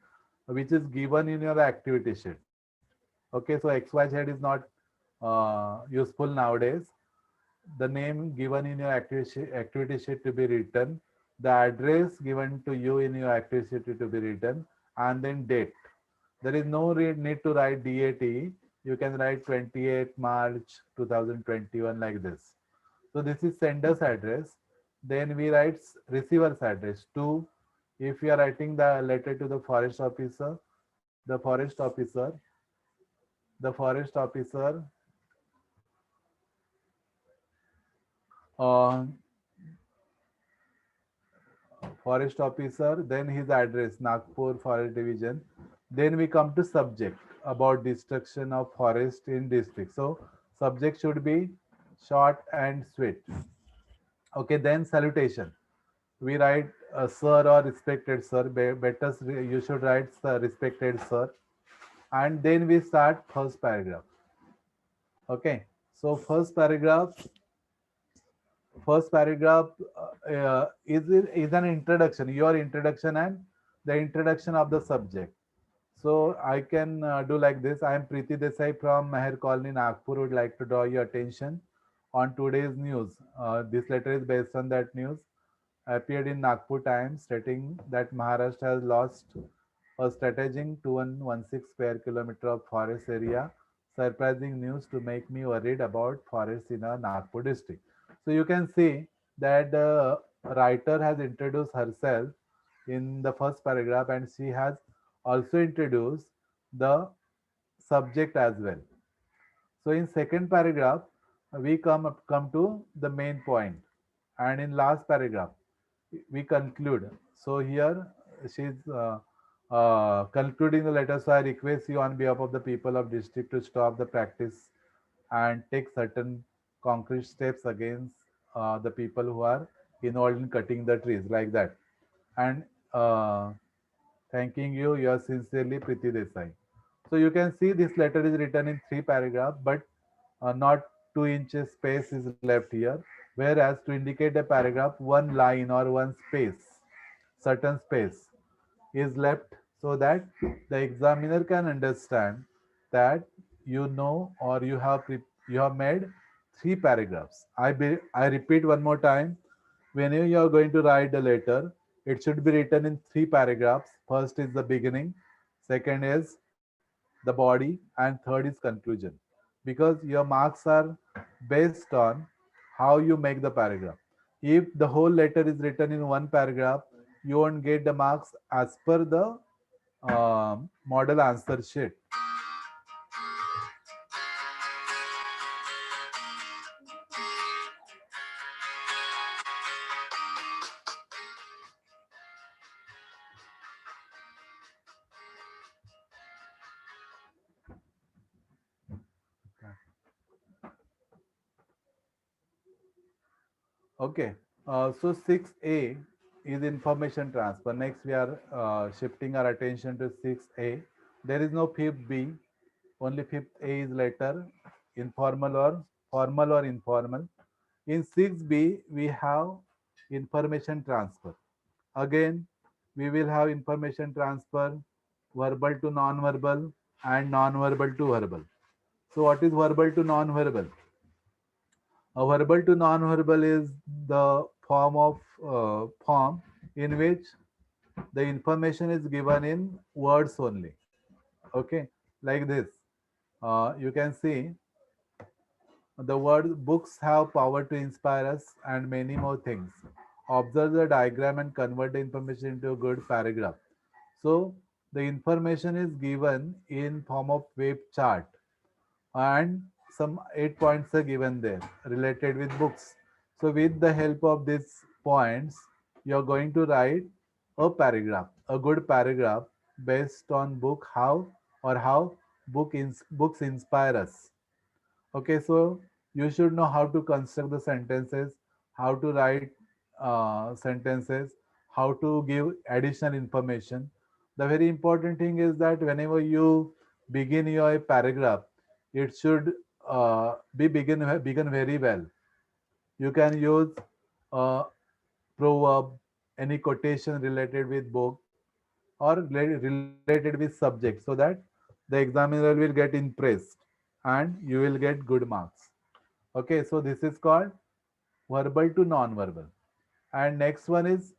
which is given in your activity sheet. Okay, so XYZ is not useful nowadays. The name given in your activity sheet to be written, the address given to you in your activity sheet to be written, and then date. There is no need to write DAT. You can write 28 March 2021 like this. So this is sender's address. Then we write receiver's address to, if you are writing the letter to the forest officer, the forest officer, the forest officer uh, forest officer, then his address, Nagpur Forest Division. Then we come to subject about destruction of forest in district. So subject should be short and sweet. Okay, then salutation. We write sir or respected sir. Better you should write respected sir. And then we start first paragraph. Okay, so first paragraph is an introduction, your introduction and the introduction of the subject. So I can do like this. I am Preeti Desai from Meher Colony, Nagpur. Would like to draw your attention on today's news. This letter is based on that news appeared in Nagpur Times, stating that Maharashtra has lost a strategic 2116 square kilometer of forest area. Surprising news to make me worried about forests in our Nagpur district. So you can see that the writer has introduced herself in the first paragraph, and she has also introduced the subject as well. So in second paragraph, we come to the main point, and in last paragraph we conclude. So here she's concluding the letter. So I request you on behalf of the people of district to stop the practice and take certain concrete steps against the people who are involved in cutting the trees like that. And thanking you, you are sincerely Priti Desai. So you can see this letter is written in 3 paragraphs, but not 2 inches space is left here. Whereas to indicate a paragraph, one line or one space, certain space is left so that the examiner can understand that you know or you have made 3 paragraphs. I repeat one more time. Whenever you are going to write the letter, it should be written in 3 paragraphs. First is the beginning, second is the body, and third is conclusion. Because your marks are based on how you make the paragraph. If the whole letter is written in 1 paragraph, you won't get the marks as per the model answer sheet. Okay. So 6A is information transfer. Next, we are shifting our attention to 6A. There is no fifth B. Only fifth A is letter, informal or informal. In 6B, we have information transfer. Again, we will have information transfer, verbal to non-verbal and non-verbal to verbal. So what is verbal to non-verbal? A verbal to non-verbal is the form in which the information is given in words only. Okay, like this. You can see the word books have power to inspire us and many more things. Observe the diagram and convert the information into a good paragraph. So the information is given in form of wave chart and some 8 points are given there related with books. So with the help of these points, you're going to write a paragraph, a good paragraph based on book how or how books inspire us. Okay, so you should know how to construct the sentences, how to write sentences, how to give additional information. The very important thing is that whenever you begin your paragraph, it should be begin very well. You can use a proverb, any quotation related with book or related with subject, so that the examiner will get impressed and you will get good marks. Okay, so this is called verbal to non-verbal. And next one is,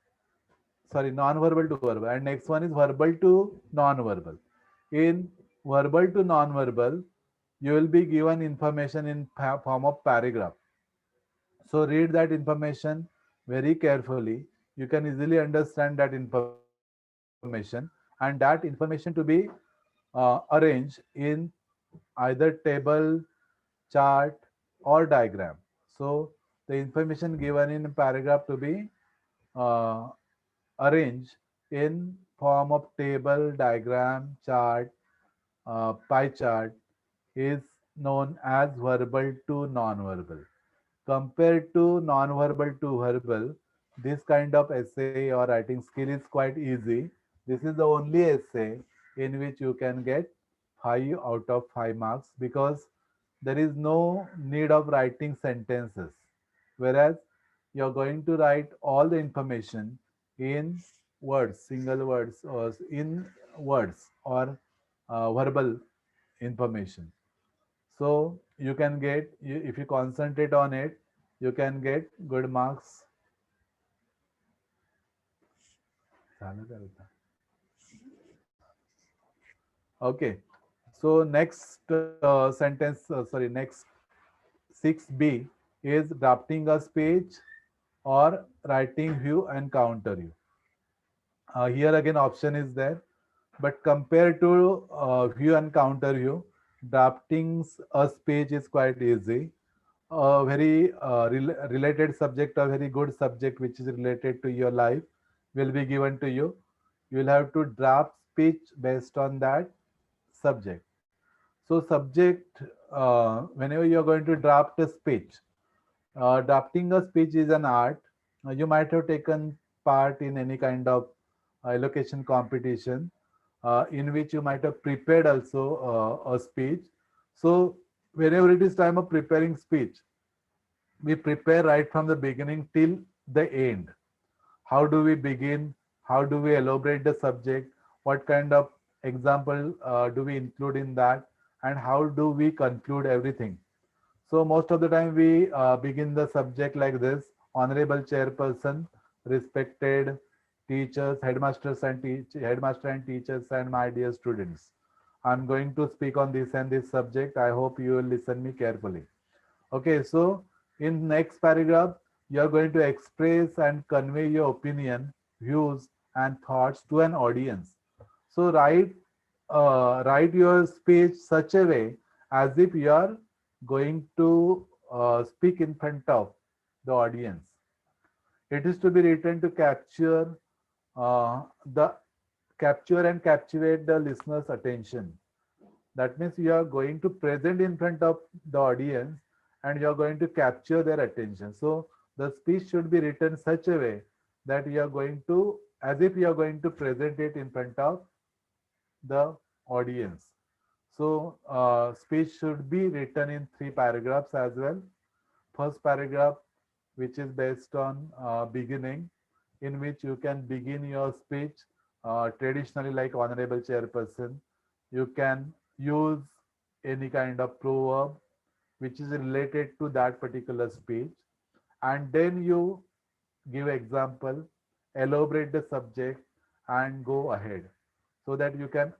sorry, non-verbal to verbal. And next one is verbal to non-verbal. In verbal to non-verbal, you will be given information in form of paragraph. So read that information very carefully. You can easily understand that information, and that information to be arranged in either table, chart, or diagram. So the information given in paragraph to be uh, arranged in form of table, diagram, chart, pie chart is known as verbal to non-verbal. Compared to non-verbal to verbal, this kind of essay or writing skill is quite easy. This is the only essay in which you can get 5 out of 5 marks because there is no need of writing sentences. Whereas you're going to write all the information in words, single words, or in words or verbal information. So you can get, if you concentrate on it, you can get good marks. Okay, so next next 6B is drafting a speech or writing view and counter view. Here again option is there, but compared to view and counter view, drafting a speech is quite easy. A very related subject, a very good subject which is related to your life will be given to you. You will have to draft speech based on that subject. So subject, whenever you are going to draft a speech, drafting a speech is an art. You might have taken part in any kind of elocution competition in which you might have prepared also a speech. So whenever it is time of preparing speech, we prepare right from the beginning till the end. How do we begin? How do we elaborate the subject? What kind of example do we include in that? And how do we conclude everything? So most of the time we begin the subject like this. Honorable Chairperson, respected teachers, headmaster and teachers, and my dear students. I'm going to speak on this and this subject. I hope you will listen me carefully. Okay, so in next paragraph, you are going to express and convey your opinion, views, and thoughts to an audience. So write your speech such a way as if you are going to speak in front of the audience. It is to be written to the capture and captivate the listener's attention. That means you are going to present in front of the audience and you are going to capture their attention. So The speech should be written such a way that you are going to, as if you are going to present it in front of the audience. So speech should be written in 3 paragraphs as well. First paragraph, which is based on beginning, in which you can begin your speech traditionally like honorable chairperson. You can use any kind of proverb which is related to that particular speech, and then you give example, elaborate the subject, and go ahead, so that you can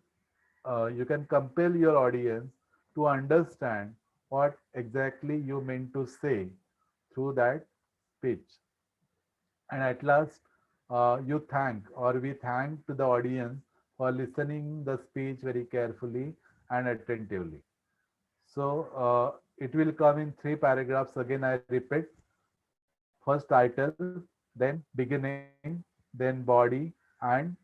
compel your audience to understand what exactly you meant to say through that speech. And at last, you thank, or we thank to the audience for listening the speech very carefully and attentively. So it will come in 3 paragraphs. Again, I repeat: first title, then beginning, then body, and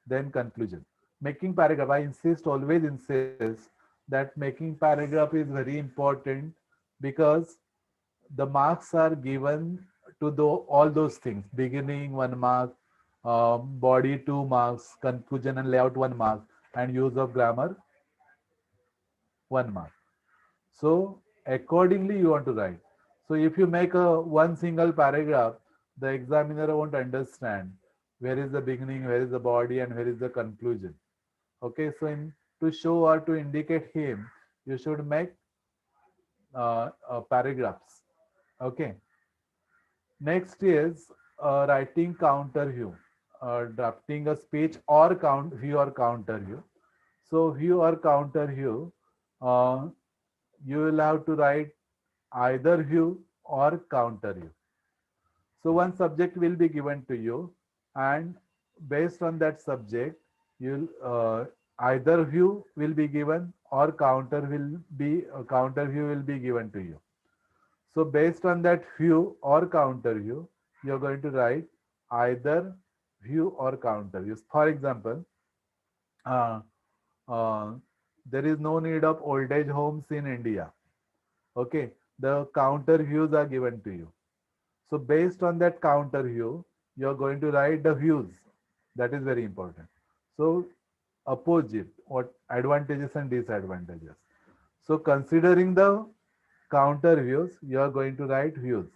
then conclusion. Making paragraph, I insist, always insist that making paragraph is very important, because the marks are given to all those things: beginning 1 mark, body 2 marks, conclusion and layout 1 mark, and use of grammar 1 mark. So accordingly you want to write. So if you make a one single paragraph, the examiner won't understand where is the beginning, where is the body, and where is the conclusion. Okay, so to show or to indicate him, you should make paragraphs. Okay. Next is writing counter view, drafting a speech or count view or counter view. So view or counter view, uh, you will have to write either view or counter view. So one subject will be given to you, and based on that subject, you'll either view will be given or counter view will be given to you. So based on that view or counter view, you're going to write either view or counter views. For example, uh, uh, there is no need of old age homes in India. Okay, the counter views are given to you. So based on that counter view, you're going to write the views. That is very important. So opposite, what advantages and disadvantages. So considering the counter views, you are going to write views.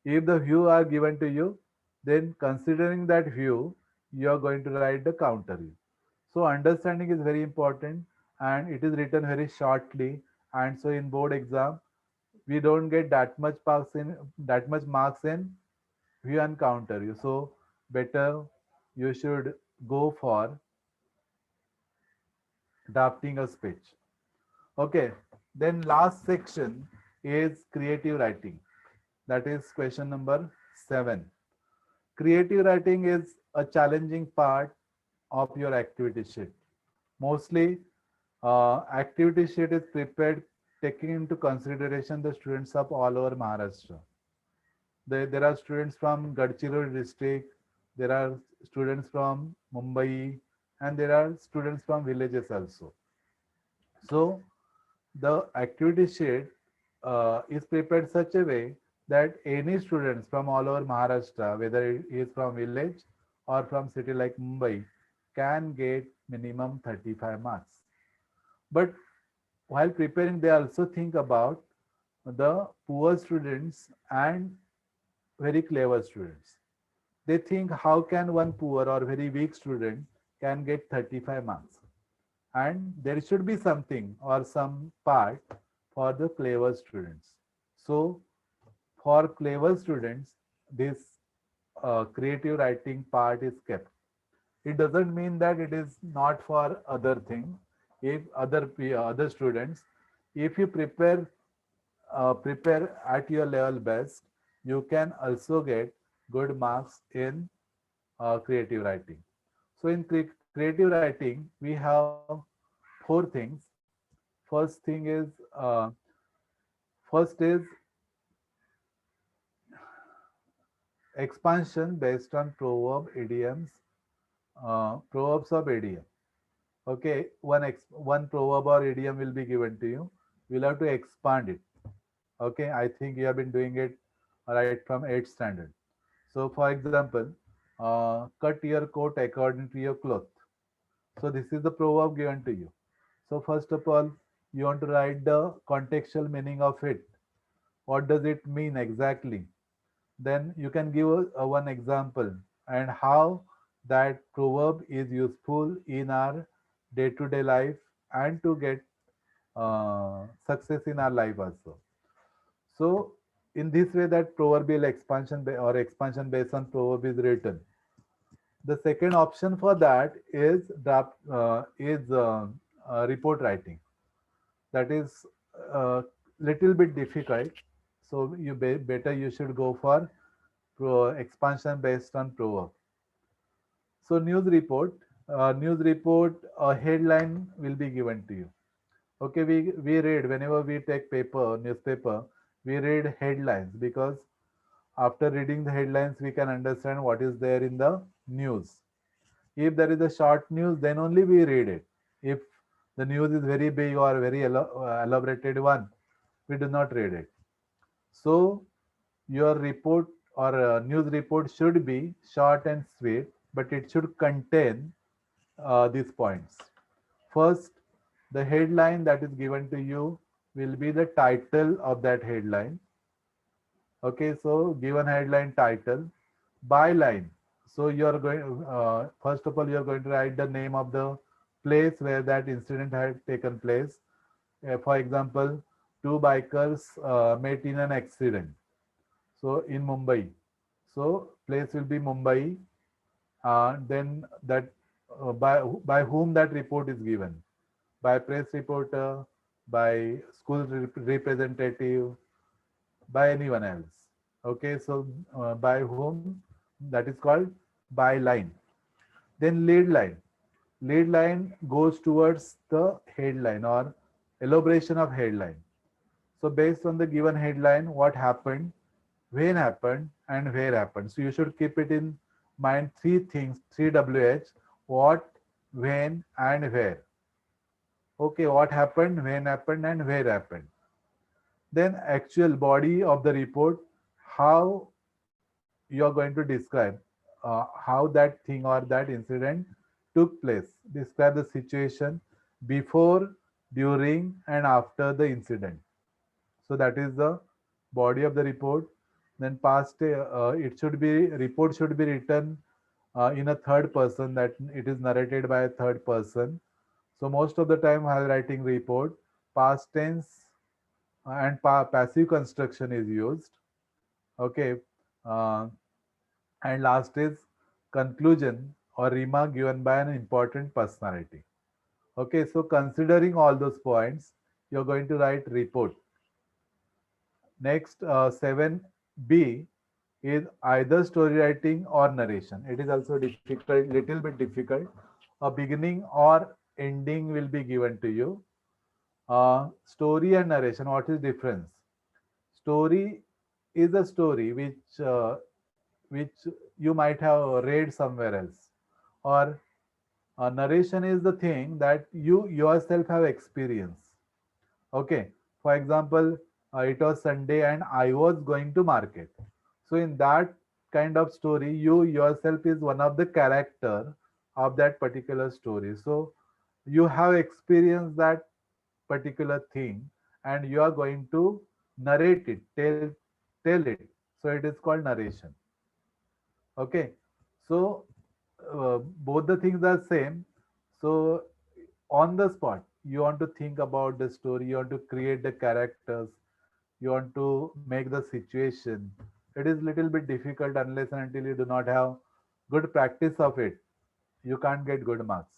If the view are given to you, then considering that view, you are going to write the counter view. So understanding is very important, and it is written very shortly. And so in board exam, we don't get that much marks in view and counter view. So better you should go for drafting a speech. Okay. Then last section is creative writing. That is question number 7. Creative writing is a challenging part of your activity sheet. Mostly, activity sheet is prepared taking into consideration the students of all over Maharashtra. There are students from Gadchiroli district, there are students from Mumbai, and there are students from villages also. So the activity sheet is prepared such a way that any students from all over Maharashtra, whether it is from village or from city like Mumbai, can get minimum 35 marks. But while preparing, they also think about the poor students and very clever students. They think, how can one poor or very weak student can get 35 marks? And there should be something or some part for the clever students. So for clever students, this creative writing part is kept. It doesn't mean that it is not for other thing. If other students, if you prepare at your level best, you can also get good marks in creative writing. So in creative writing, we have 4 things. First thing is first is expansion based on proverbs of idiom. Okay, one proverb or idiom will be given to you. You'll have to expand it. Okay, I think you have been doing it right from 8th standard. So for example, cut your coat according to your cloth. So this is the proverb given to you. So first of all, you want to write the contextual meaning of it. What does it mean exactly? Then you can give one example and how that proverb is useful in our day-to-day life and to get success in our life also. So in this way, that proverbial expansion or expansion based on proverb is written. The second option for that is report writing. That is little bit difficult. So better you should go for expansion based on proverb. So news report, a headline will be given to you. Okay, we read whenever we take newspaper, we read headlines because after reading the headlines we can understand what is there in the news. If there is a short news, then only we read it. If the news is very big or very elaborated one, we do not read it. So your report or news report should be short and sweet, but it should contain these points. First, the headline that is given to you will be the title of that headline. Okay, so given headline title, byline. So you are going, first of all, you are going to write the name of the place where that incident had taken place. For example, two bikers met in an accident. So in Mumbai. So place will be Mumbai. Then that by whom that report is given, by press reporter, by school representative, by anyone else. Okay, so by whom, that is called by line. Then lead line. Lead line goes towards the headline or elaboration of headline. So based on the given headline, what happened, when happened, and where happened. So you should keep it in mind three things, three WH, what, when, and where. Okay, what happened, when happened, and where happened. Then actual body of the report, how you are going to describe how that thing or that incident took place. Describe the situation before, during, and after the incident. So that is the body of the report. Then it should be report should be written in a third person, that it is narrated by a third person. So most of the time while writing report, past tense and passive construction is used. Okay, uh, and last is conclusion or remark given by an important personality. Okay, so considering all those points, you're going to write report. Next, 7B is either story writing or narration. It is also difficult, little bit difficult. A beginning or ending will be given to you. Story and narration, what is difference? Story is a story which you might have read somewhere else, or narration is the thing that you yourself have experienced. Okay, for example, it was Sunday and I was going to market. So in that kind of story, you yourself is one of the character of that particular story. So you have experienced that particular thing and you are going to narrate it, tell it. So it is called narration. Okay, so both the things are same. So on the spot, you want to think about the story, you want to create the characters, you want to make the situation. It is little bit difficult unless and until you do not have good practice of it. You can't get good marks.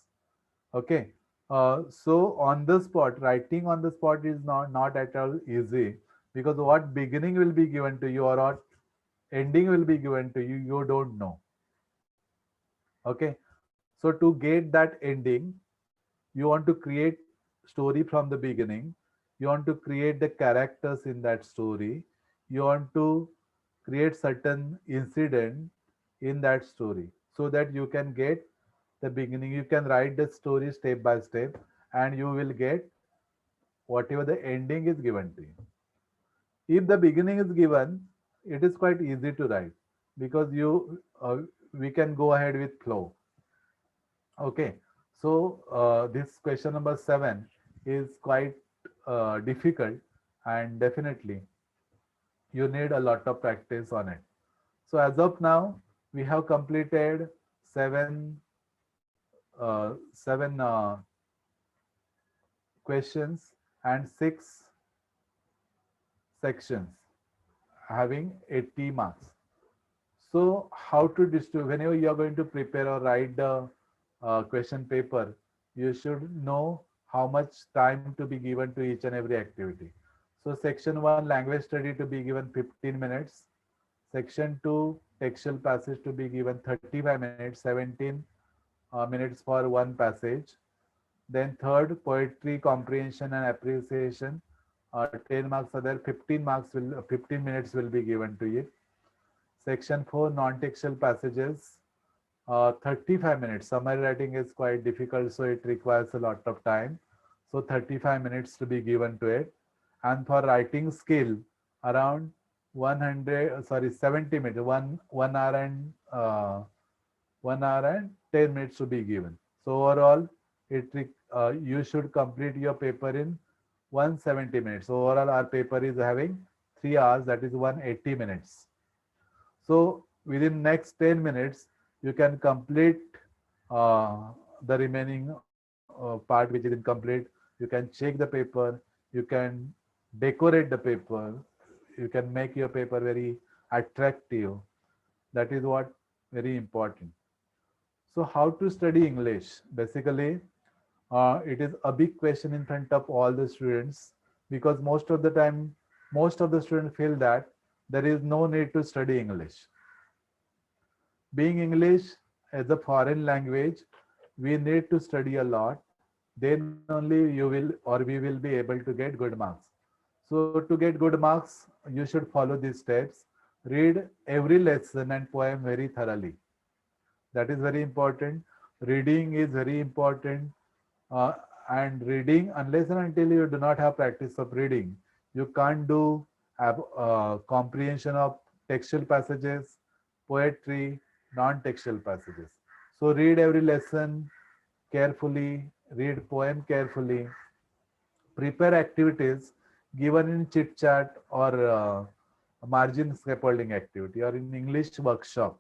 Okay. So on the spot, writing on the spot is not at all easy, because what beginning will be given to you or what ending will be given to you, you don't know. Okay. So to get that ending, you want to create story from the beginning. You want to create the characters in that story. You want to create certain incident in that story so that you can get the beginning. You can write the story step by step and you will get whatever the ending is given to you. If the beginning is given, it is quite easy to write because we can go ahead with flow. Okay, so this question number 7 is quite difficult, and definitely you need a lot of practice on it. So as of now, we have completed seven seven questions and 6 sections having 80 marks. So how to distribute, whenever you are going to prepare or write the question paper, you should know how much time to be given to each and every activity. So section 1, language study, to be given 15 minutes. Section 2, textual passage, to be given 35 minutes, 17 minutes for one passage. Then third, poetry comprehension and appreciation, 10 marks are there, 15 minutes will be given to it. Section 4, non-textual passages, 35 minutes. Summary writing is quite difficult, so it requires a lot of time. So 35 minutes to be given to it. And for writing skill, around 70 minutes, 1 hour and 1 hour and 10 minutes to be given. So overall, you should complete your paper in 170 minutes. So overall, our paper is having 3 hours, that is 180 minutes. So within next 10 minutes, you can complete the remaining part which is incomplete. You can check the paper, you can decorate the paper, you can make your paper very attractive. That is what very important. So how to study English? Basically, it is a big question in front of all the students, because most of the time, most of the students feel that there is no need to study English. Being English as a foreign language, we need to study a lot. Then only you will or we will be able to get good marks. So to get good marks, you should follow these steps. Read every lesson and poem very thoroughly. That is very important. Reading is very important. uh, and reading, unless and until you do not have practice of reading, you can't do comprehension of textual passages, poetry, non-textual passages. So read every lesson carefully, read poem carefully, prepare activities given in chit chat or margin scaffolding activity or in English workshop.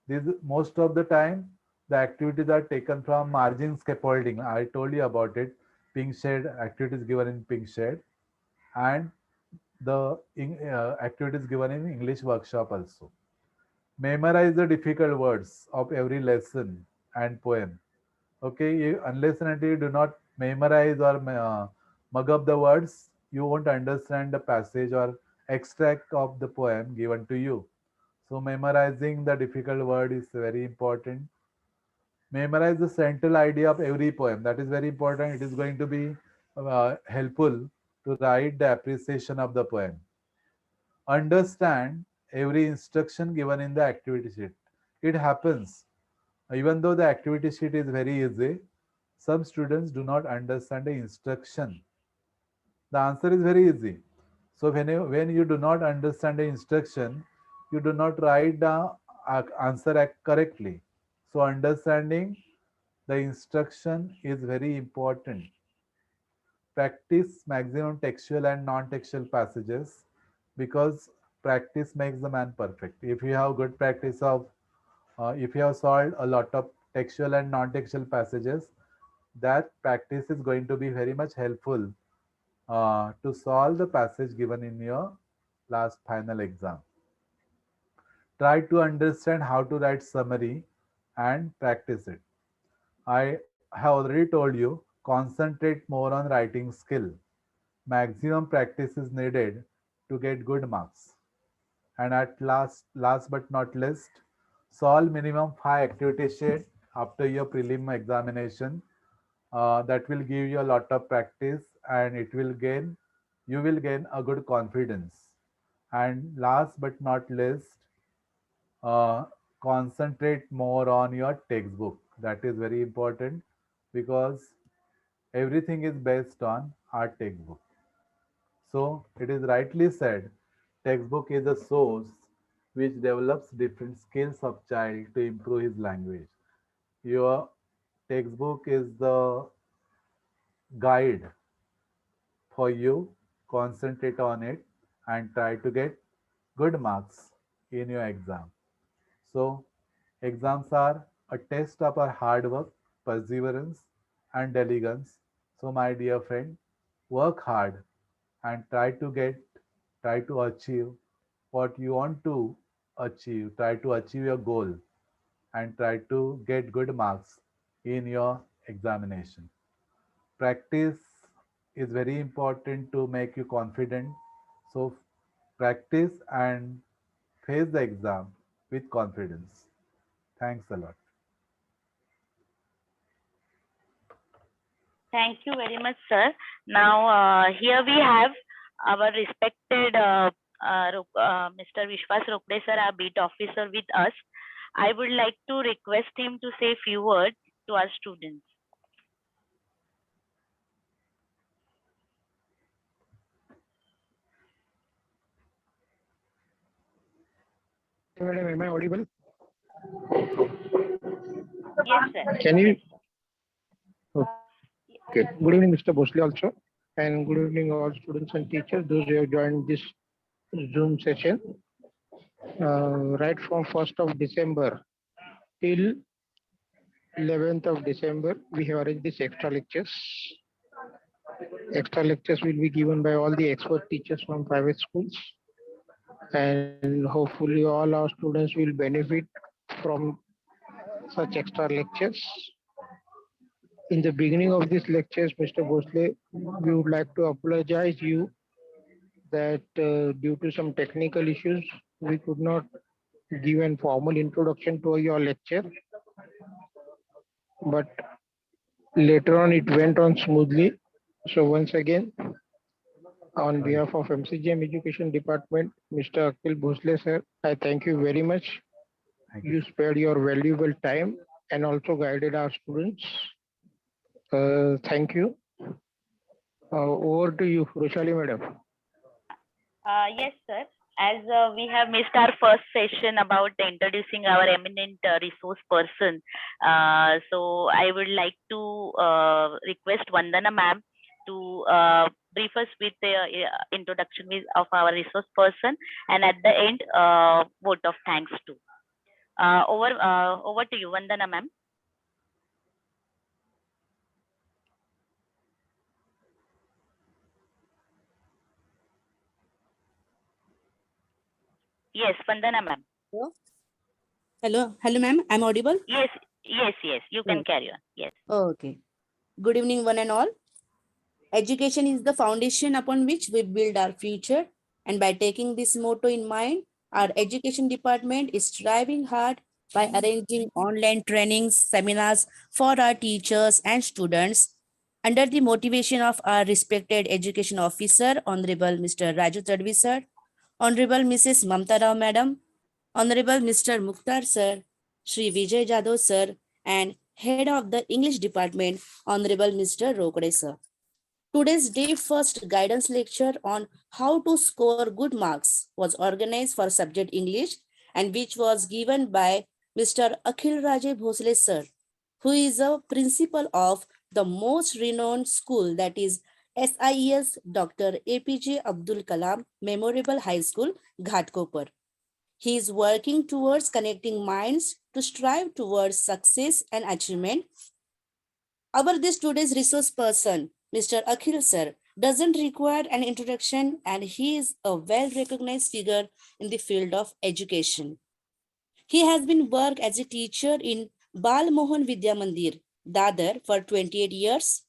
These most of the time the activities are taken from margin scaffolding. I told you about it. Pink shade activities given in pink shade, and the activities given in English workshop also. Memorize the difficult words of every lesson and poem. Okay, unless and until you do not memorize or mug up the words, you won't understand the passage or extract of the poem given to you. So memorizing the difficult word is very important. Memorize the central idea of every poem. That is very important. It is going to be helpful to write the appreciation of the poem. Understand every instruction given in the activity sheet. It happens, even though the activity sheet is very easy, some students do not understand the instruction. The answer is very easy. So when you do not understand the instruction, you do not write the answer correctly. So understanding the instruction is very important. Practice maximum textual and non-textual passages, because practice makes the man perfect. If you have good practice of, if you have solved a lot of textual and non-textual passages, that practice is going to be very much helpful to solve the passage given in your last final exam. Try to understand how to write summary and practice it. I have already told you, concentrate more on writing skill. Maximum practice is needed to get good marks. And at last but not least, solve minimum 5 activity sheet after your prelim examination. That will give you a lot of practice, and you will gain a good confidence. And last but not least, uh, concentrate more on your textbook. That is very important, because everything is based on our textbook. So it is rightly said, Textbook is a source which develops different skills of child to improve his language. Your textbook is the guide for you. Concentrate on it and try to get good marks in your exam. So, exams are a test of our hard work, perseverance, and diligence. So, my dear friend, work hard and try to achieve what you want to achieve. Try to achieve your goal and try to get good marks in your examination. Practice is very important to make you confident. So, practice and face the exam with confidence. Thanks a lot. Thank you very much, sir. Now, here we have our respected Mr. Vishwas Rokde sir, our beat officer with us. I would like to request him to say a few words to our students. Madam, am I audible? Yes, sir. Can you? Yes, sir. Okay. Good evening, Mr. Bosle also, and good evening all students and teachers, those who have joined this Zoom session. Right from 1st of December till 11th of December, we have arranged these extra lectures. Extra lectures will be given by all the expert teachers from private schools, and hopefully all our students will benefit from such extra lectures. In the beginning of these lectures, Mr. Bosle, we would like to apologize you that due to some technical issues, we could not give a formal introduction to your lecture. But later on, it went on smoothly. So once again, on behalf of MCGM Education Department, Mr. Akhil Bhosle sir, I thank you very much. Thank You spared your valuable time and also guided our students. Thank you. Over to you, Roshali madam. Yes, sir. As we have missed our first session about introducing our eminent resource person, so I would like to request Vandana ma'am to brief us with the introduction of our resource person, and at the end, vote of thanks to. Over to you, Vandana ma'am. Yes, Vandana ma'am. Hello, ma'am. I'm audible? Yes, you can carry on. Yes. Okay. Good evening, one and all. Education is the foundation upon which we build our future. And by taking this motto in mind, our education department is striving hard by arranging online trainings, seminars for our teachers and students under the motivation of our respected education officer, Honorable Mr. Raju Tadvi sir, Honorable Mrs. Mamta Rao madam, Honorable Mr. Mukhtar sir, Shri Vijay Jadhav sir, and Head of the English Department, Honorable Mr. Rokde sir. Today's day first guidance lecture on how to score good marks was organized for subject English and which was given by Mr. Akhil Raje Bhosle sir, who is a principal of the most renowned school, that is SIES Dr. APJ Abdul Kalam Memorial High School, Ghatkopar. He is working towards connecting minds to strive towards success and achievement. This today's resource person, Mr. Akhil sir, doesn't require an introduction, and he is a well-recognized figure in the field of education. He has been worked as a teacher in Bal Mohan Vidya Mandir, Dadar, for 28 years.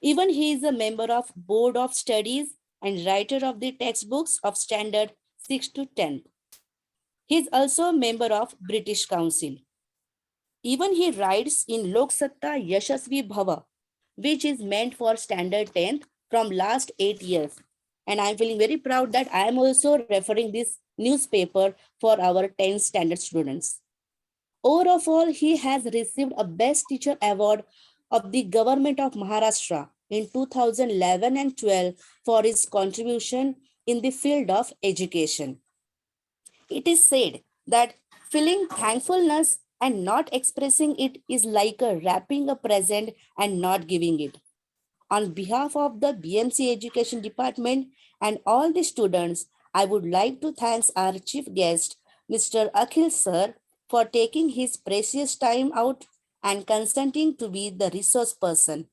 Even he is a member of Board of Studies and writer of the textbooks of Standard 6 to 10. He is also a member of British Council. Even he writes in Lok Satta Yashasvi Bhava, which is meant for Standard 10th from last 8 years. And I'm feeling very proud that I am also referring this newspaper for our 10th standard students. Overall, he has received a Best Teacher Award of the Government of Maharashtra in 2011 and 12 for his contribution in the field of education. It is said that feeling thankfulness and not expressing it is like a wrapping a present and not giving it. On behalf of the BMC Education Department and all the students, I would like to thank our chief guest, Mr. Akhil Sir, for taking his precious time out and consenting to be the resource person.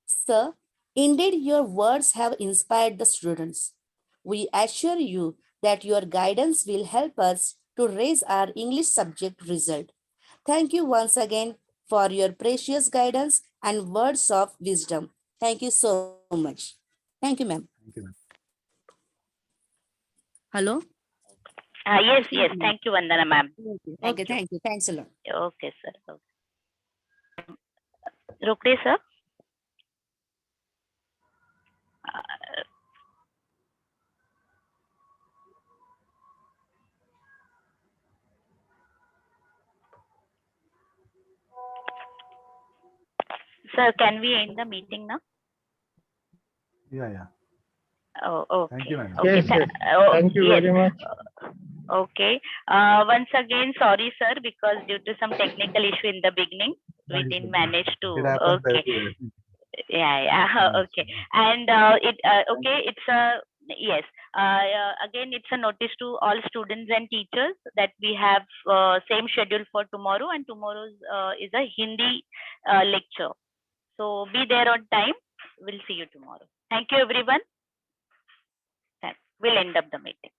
Sir, indeed your words have inspired the students. We assure you that your guidance will help us to raise our English subject result. Thank you once again for your precious guidance and words of wisdom. Thank you so much. Thank you, ma'am. Thank you, ma'am. Hello? Yes, yes. Thank you, Vandana ma'am. Thank you. you. Thank you. Thanks a lot. Okay, sir. Rukde, sir. Sir, can we end the meeting now? Yeah. Oh, okay. Thank you, ma'am. Okay. Yes, yes. Oh, Thank you yes. very much. Okay. Once again, sorry, sir, because due to some technical issue in the beginning, we Nice, didn't ma'am. manage to. It happens Okay. everywhere. Yeah. Nice. Okay. And okay, it's a yes. Again, it's a notice to all students and teachers that we have same schedule for tomorrow, and tomorrow's is a Hindi lecture. So be there on time. We'll see you tomorrow. Thank you, everyone. We'll end up the meeting.